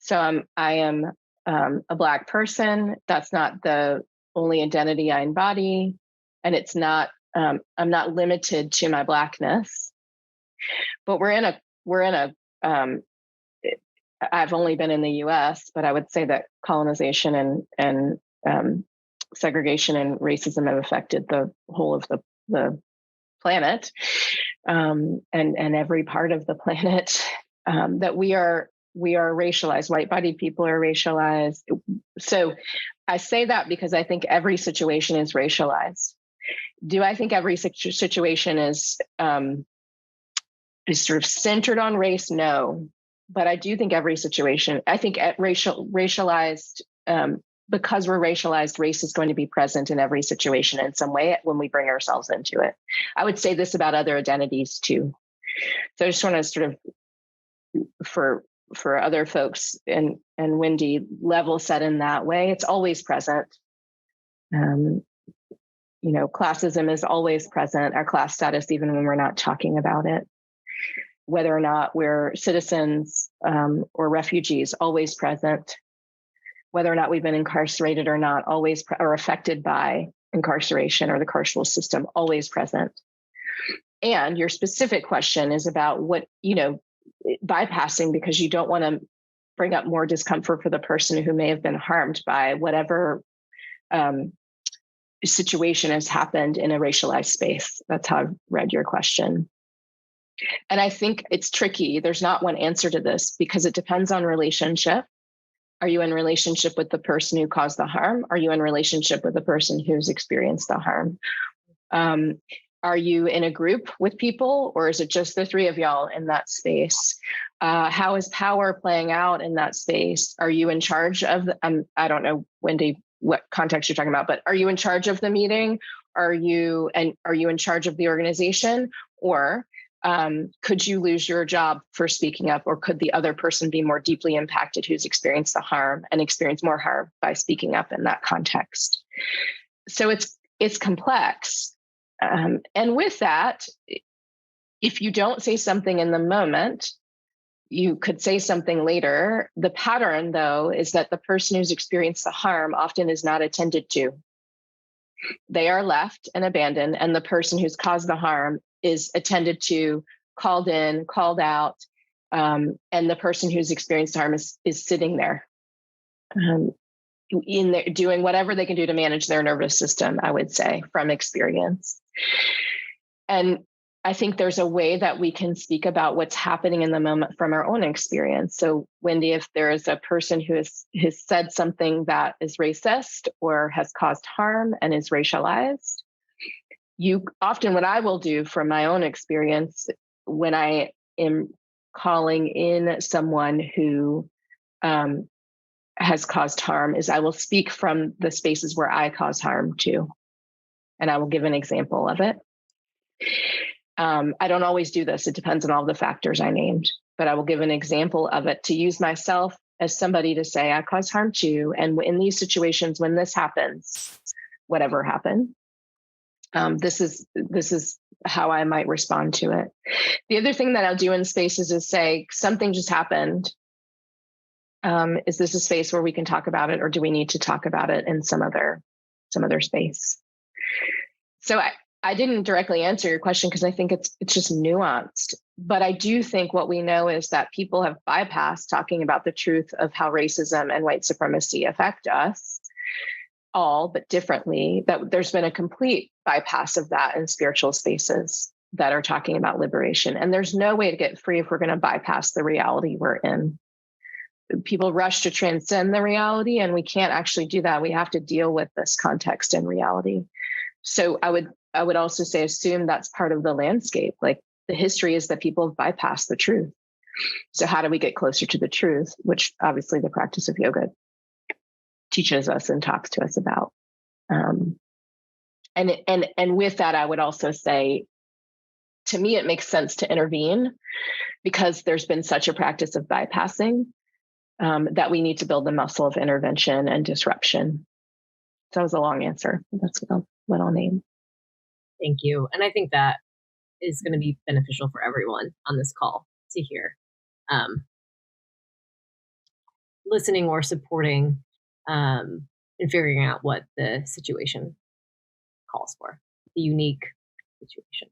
So I am a Black person. That's not the only identity I embody, and it's not. I'm not limited to my Blackness. But I've only been in the U.S., but I would say that colonization and segregation and racism have affected the whole of the planet, and every part of the planet. That we are racialized. White-bodied people are racialized. So I say that because I think every situation is racialized. Do I think every situation is sort of centered on race? No. But I do think every situation, I think racialized, because we're racialized, race is going to be present in every situation in some way when we bring ourselves into it. I would say this about other identities too. So I just want to sort of, for other folks and Wendy, level set in that way. It's always present. Classism is always present, our class status, even when we're not talking about it. Whether or not we're citizens or refugees, always present. Whether or not we've been incarcerated or not, always or affected by incarceration or the carceral system, always present. And your specific question is about what, bypassing because you don't want to bring up more discomfort for the person who may have been harmed by whatever situation has happened in a racialized space. That's how I've read your question. And I think it's tricky. There's not one answer to this because it depends on relationship. Are you in relationship with the person who caused the harm? Are you in relationship with the person who's experienced the harm? Are you in a group with people, or is it just the three of y'all in that space? How is power playing out in that space? Are you in charge of, I don't know, Wendy, what context you're talking about, but are you in charge of the meeting? Are you in charge of the organization? Or could you lose your job for speaking up, or could the other person be more deeply impacted who's experienced the harm and experience more harm by speaking up in that context? So it's complex. And with that, if you don't say something in the moment, you could say something later. The pattern, though, is that the person who's experienced the harm often is not attended to. They are left and abandoned, and the person who's caused the harm is attended to, called in, called out, and the person who's experienced harm is sitting there, in there doing whatever they can do to manage their nervous system, I would say, from experience. And I think there's a way that we can speak about what's happening in the moment from our own experience. So, Wendy, if there is a person who has said something that is racist or has caused harm and is racialized, what I will do from my own experience when I am calling in someone who has caused harm is I will speak from the spaces where I cause harm too. And I will give an example of it. I don't always do this. It depends on all the factors I named, but I will give an example of it to use myself as somebody to say, I cause harm too. And in these situations, when this happens, whatever happened, this is how I might respond to it. The other thing that I'll do in spaces is say, something just happened. Is this a space where we can talk about it, or do we need to talk about it in some other space? So I didn't directly answer your question because I think it's just nuanced. But I do think what we know is that people have bypassed talking about the truth of how racism and white supremacy affect us all, but differently, that there's been a complete bypass of that in spiritual spaces that are talking about liberation. And there's no way to get free if we're going to bypass the reality we're in. People rush to transcend the reality, and we can't actually do that. We have to deal with this context and reality. So I would also say, assume that's part of the landscape. Like, the history is that people have bypassed the truth. So how do we get closer to the truth, which obviously the practice of yoga teaches us and talks to us about. And with that, I would also say, to me, it makes sense to intervene because there's been such a practice of bypassing that we need to build the muscle of intervention and disruption. So that was a long answer. That's what I'll name. Thank you. And I think that is going to be beneficial for everyone on this call to hear. Listening or supporting and figuring out what the situation calls for, the unique situation.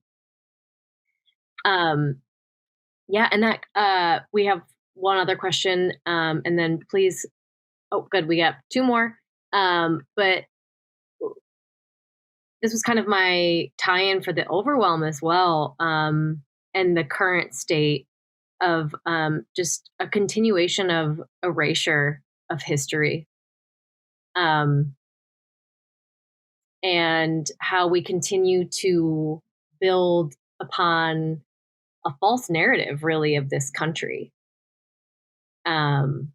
Yeah, and that we have one other question, and then please. Oh, good, we got two more. But this was kind of my tie-in for the overwhelm as well, and the current state of just a continuation of erasure of history, um, and how we continue to build upon a false narrative, really, of this country. Um,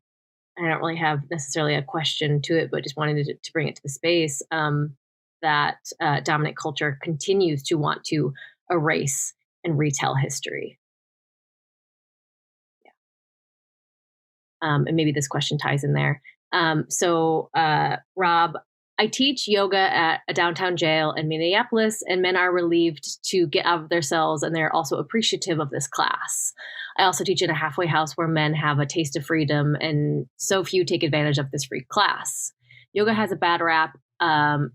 I don't really have necessarily a question to it, but just wanted to bring it to the space, that dominant culture continues to want to erase and retell history. And maybe this question ties in there. Rob, I teach yoga at a downtown jail in Minneapolis, and men are relieved to get out of their cells, and they're also appreciative of this class. I also teach in a halfway house where men have a taste of freedom, and so few take advantage of this free class. Yoga has a bad rap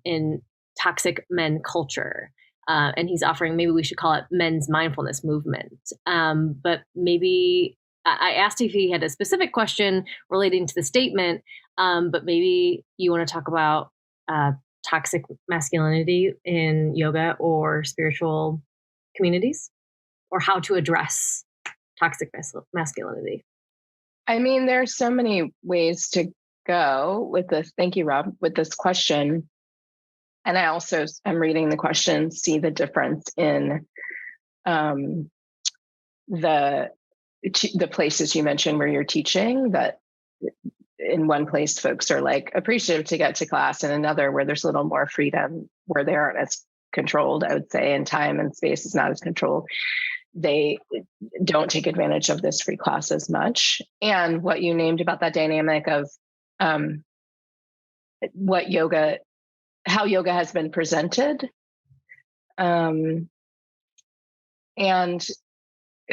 in toxic men culture. And he's offering, maybe we should call it men's mindfulness movement. But maybe I asked if he had a specific question relating to the statement, but maybe you want to talk about toxic masculinity in yoga or spiritual communities, or how to address toxic masculinity. I mean, there's so many ways to go with this. Thank you, Rob, with this question. And I also am reading the question, see the difference in the places you mentioned where you're teaching, that in one place folks are like appreciative to get to class, and another where there's a little more freedom, where they aren't as controlled, I would say, and time and space is not as controlled. They don't take advantage of this free class as much. And what you named about that dynamic of how yoga has been presented, and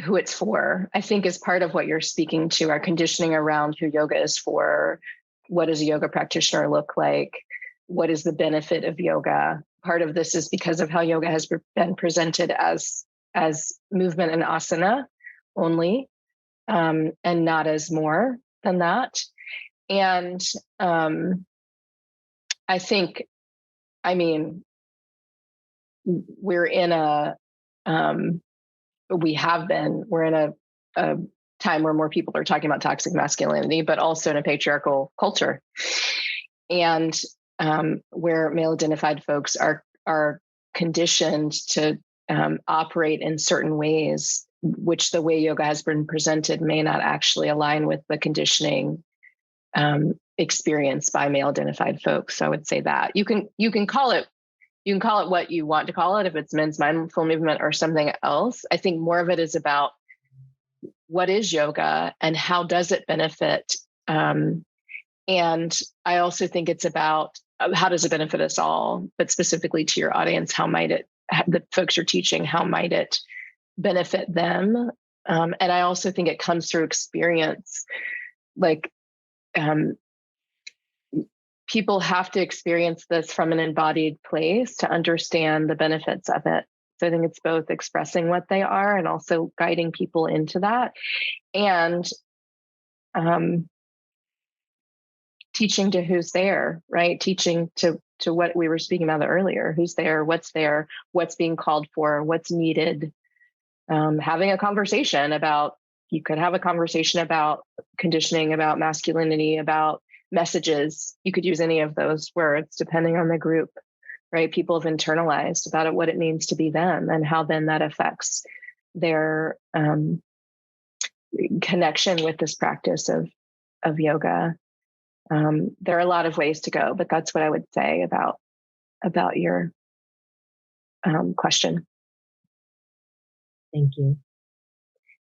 who it's for, I think is part of what you're speaking to, our conditioning around who yoga is for. What does a yoga practitioner look like? What is the benefit of yoga? Part of this is because of how yoga has been presented as movement and asana only, and not as more than that. And I think, I mean, we're in a time where more people are talking about toxic masculinity, but also in a patriarchal culture, and where male identified folks are conditioned to operate in certain ways, which the way yoga has been presented may not actually align with the conditioning experienced by male identified folks. So I would say that you can call it what you want to call it, if it's men's mindful movement or something else. I think more of it is about what is yoga and how does it benefit. And I also think it's about how does it benefit us all, but specifically to your audience, how might it, the folks you're teaching, how might it benefit them? And I also think it comes through experience. Like, people have to experience this from an embodied place to understand the benefits of it. So I think it's both expressing what they are and also guiding people into that, and teaching to who's there, right? Teaching to what we were speaking about earlier, who's there, what's being called for, what's needed. Having a conversation about, you could have a conversation about conditioning, about masculinity, about messages. You could use any of those words depending on the group, right? People have internalized about it, what it means to be them, and how then that affects their connection with this practice of yoga. There are a lot of ways to go, but that's what I would say about your question. Thank you.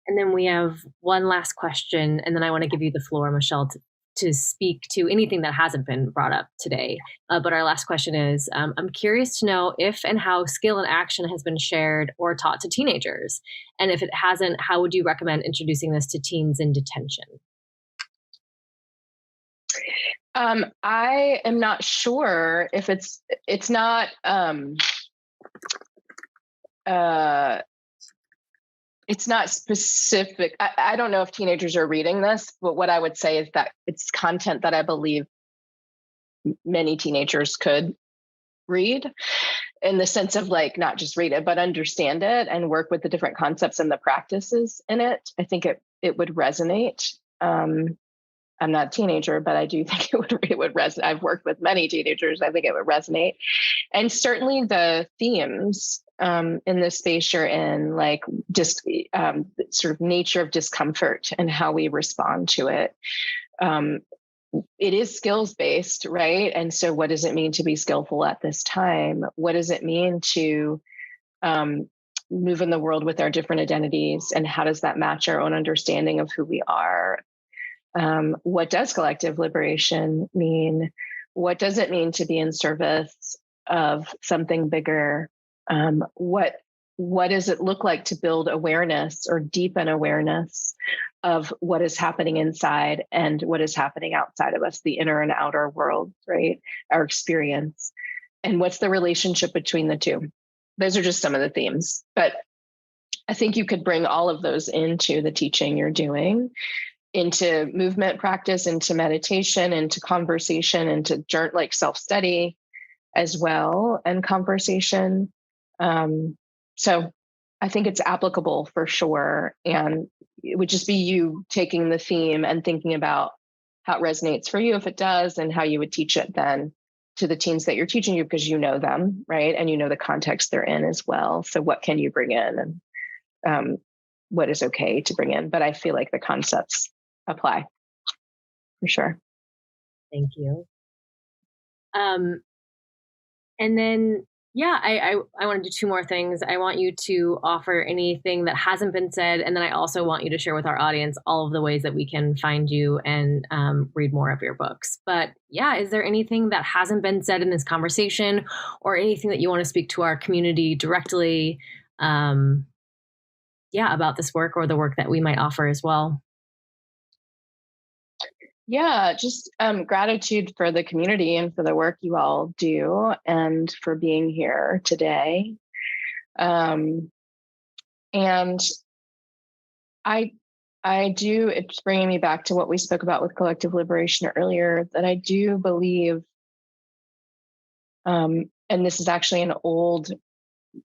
And then we have one last question, and then I want to give you the floor, Michelle, to speak to anything that hasn't been brought up today. But our last question is, I'm curious to know if and how skill and action has been shared or taught to teenagers. And if it hasn't, how would you recommend introducing this to teens in detention? I am not sure if it's not it's not specific. I don't know if teenagers are reading this, but what I would say is that it's content that I believe many teenagers could read, in the sense of like not just read it, but understand it and work with the different concepts and the practices in it. I think it would resonate. I'm not a teenager, but I do think it would resonate. I've worked with many teenagers. I think it would resonate. And certainly the themes in the space you're in, like just sort of nature of discomfort and how we respond to it. It is skills based, right? And so what does it mean to be skillful at this time? What does it mean to move in the world with our different identities? And how does that match our own understanding of who we are? What does collective liberation mean? What does it mean to be in service of something bigger? What does it look like to build awareness or deepen awareness of what is happening inside and what is happening outside of us, the inner and outer world, right? Our experience. And what's the relationship between the two? Those are just some of the themes. But I think you could bring all of those into the teaching you're doing, into movement practice, into meditation, into conversation, into like self-study as well, and conversation. So I think it's applicable for sure. And it would just be you taking the theme and thinking about how it resonates for you, if it does, and how you would teach it then to the teens that you're teaching you, because you know them, right? And you know the context they're in as well. So what can you bring in, and what is okay to bring in? But I feel like the concepts apply for sure. Thank you. And then, yeah, I want to do two more things. I want you to offer anything that hasn't been said. And then I also want you to share with our audience all of the ways that we can find you and read more of your books. But yeah, is there anything that hasn't been said in this conversation, or anything that you want to speak to our community directly, about this work or the work that we might offer as well? Yeah, just gratitude for the community and for the work you all do, and for being here today. And I do, it's bringing me back to what we spoke about with collective liberation earlier, that I do believe, and this is actually an old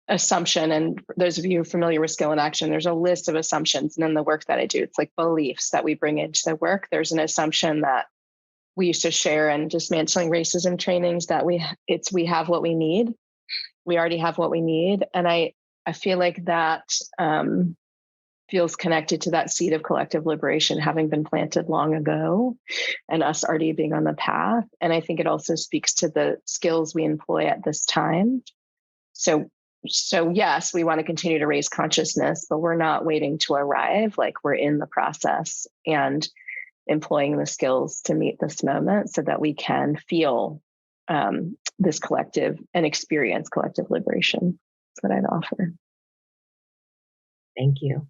assumption, and for those of you familiar with skill in action, there's a list of assumptions, and in the work that I do, it's like beliefs that we bring into the work. There's an assumption that we used to share in dismantling racism trainings, that we have what we need. We already have what we need. And I feel like that feels connected to that seed of collective liberation having been planted long ago, and us already being on the path. And I think it also speaks to the skills we employ at this time. So yes, we want to continue to raise consciousness, but we're not waiting to arrive. Like, we're in the process and employing the skills to meet this moment so that we can feel this collective and experience collective liberation. That's what I'd offer. Thank you.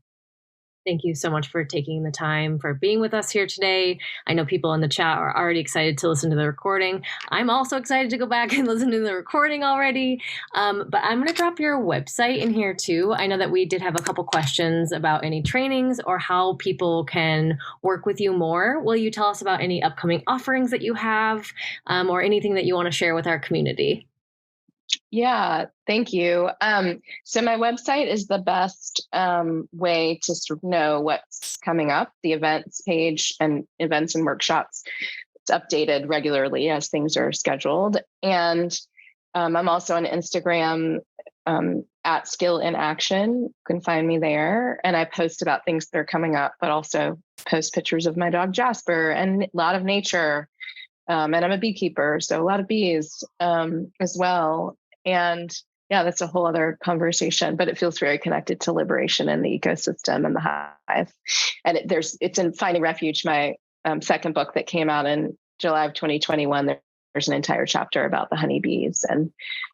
Thank you so much for taking the time, for being with us here today. I know people in the chat are already excited to listen to the recording. I'm also excited to go back and listen to the recording already. But I'm going to drop your website in here too. I know that we did have a couple questions about any trainings or how people can work with you more. Will you tell us about any upcoming offerings that you have, or anything that you want to share with our community? Yeah, thank you. So my website is the best way to sort of know what's coming up. The events page and events and workshops, it's updated regularly as things are scheduled. And I'm also on Instagram at Skill in Action. You can find me there. And I post about things that are coming up, but also post pictures of my dog Jasper and a lot of nature. And I'm a beekeeper, so a lot of bees as well. And yeah, that's a whole other conversation, but it feels very connected to liberation and the ecosystem and the hive. And it's in Finding Refuge, my second book that came out in July of 2021. There's an entire chapter about the honeybees and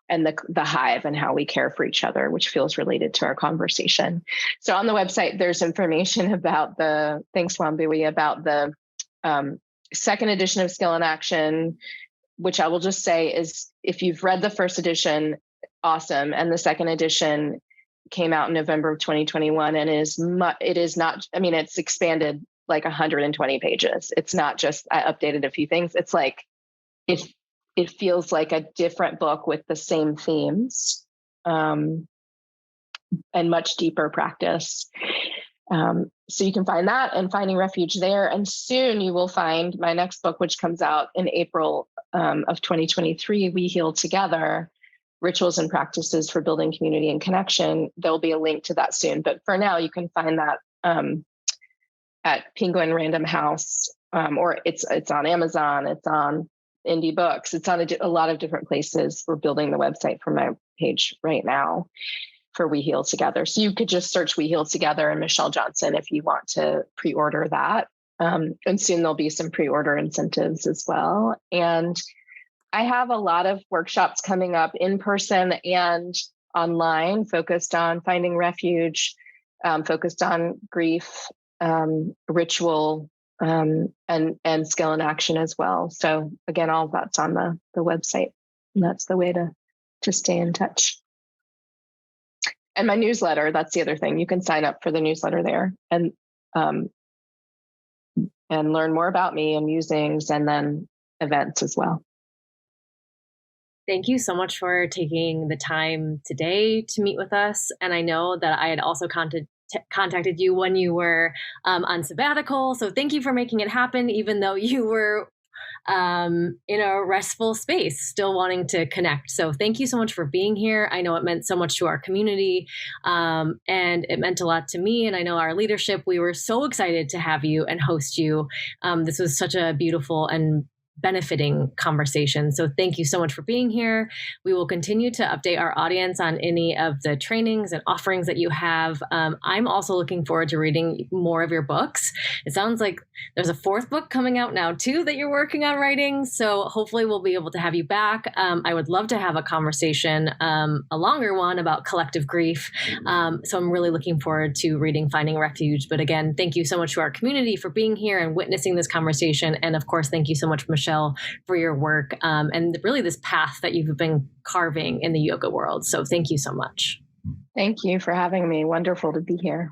the hive and how we care for each other, which feels related to our conversation. So on the website, there's information about thanks Wambui, about the second edition of Skill in Action, which I will just say is, if you've read the first edition, awesome. And the second edition, came out in November of 2021 and it is not, I mean, it's expanded like 120 pages. It's not just, I updated a few things. It's like, it feels like a different book with the same themes, and much deeper practice. So you can find that and Finding Refuge there. And soon you will find my next book, which comes out in April of 2023, We Heal Together, Rituals and Practices for Building Community and Connection. There'll be a link to that soon. But for now, you can find that at Penguin Random House, or it's on Amazon, it's on Indie Books, it's on a lot of different places. We're building the website for my page right now for We Heal Together. So you could just search We Heal Together and Michelle Johnson if you want to pre-order that. And soon there'll be some pre-order incentives as well. And I have a lot of workshops coming up in person and online, focused on finding refuge, focused on grief, ritual, and skill and action as well. So again, all of that's on the website. And that's the way to stay in touch. And my newsletter, that's the other thing. You can sign up for the newsletter there and learn more about me and musings, and then events as well. Thank you so much for taking the time today to meet with us. And I know that I had also contacted you when you were on sabbatical. So thank you for making it happen, even though you were in a restful space, still wanting to connect. So thank you so much for being here. I know it meant so much to our community, and it meant a lot to me. And I know our leadership, we were so excited to have you and host you. This was such a beautiful and benefiting conversation. So thank you so much for being here. We will continue to update our audience on any of the trainings and offerings that you have. I'm also looking forward to reading more of your books. It sounds like there's a 4th book coming out now too that you're working on writing. So hopefully we'll be able to have you back. I would love to have a conversation, a longer one, about collective grief. So I'm really looking forward to reading Finding Refuge. But again, thank you so much to our community for being here and witnessing this conversation. And of course, thank you so much, Michelle, for your work, and really this path that you've been carving in the yoga world. So thank you so much. Thank you for having me. Wonderful to be here.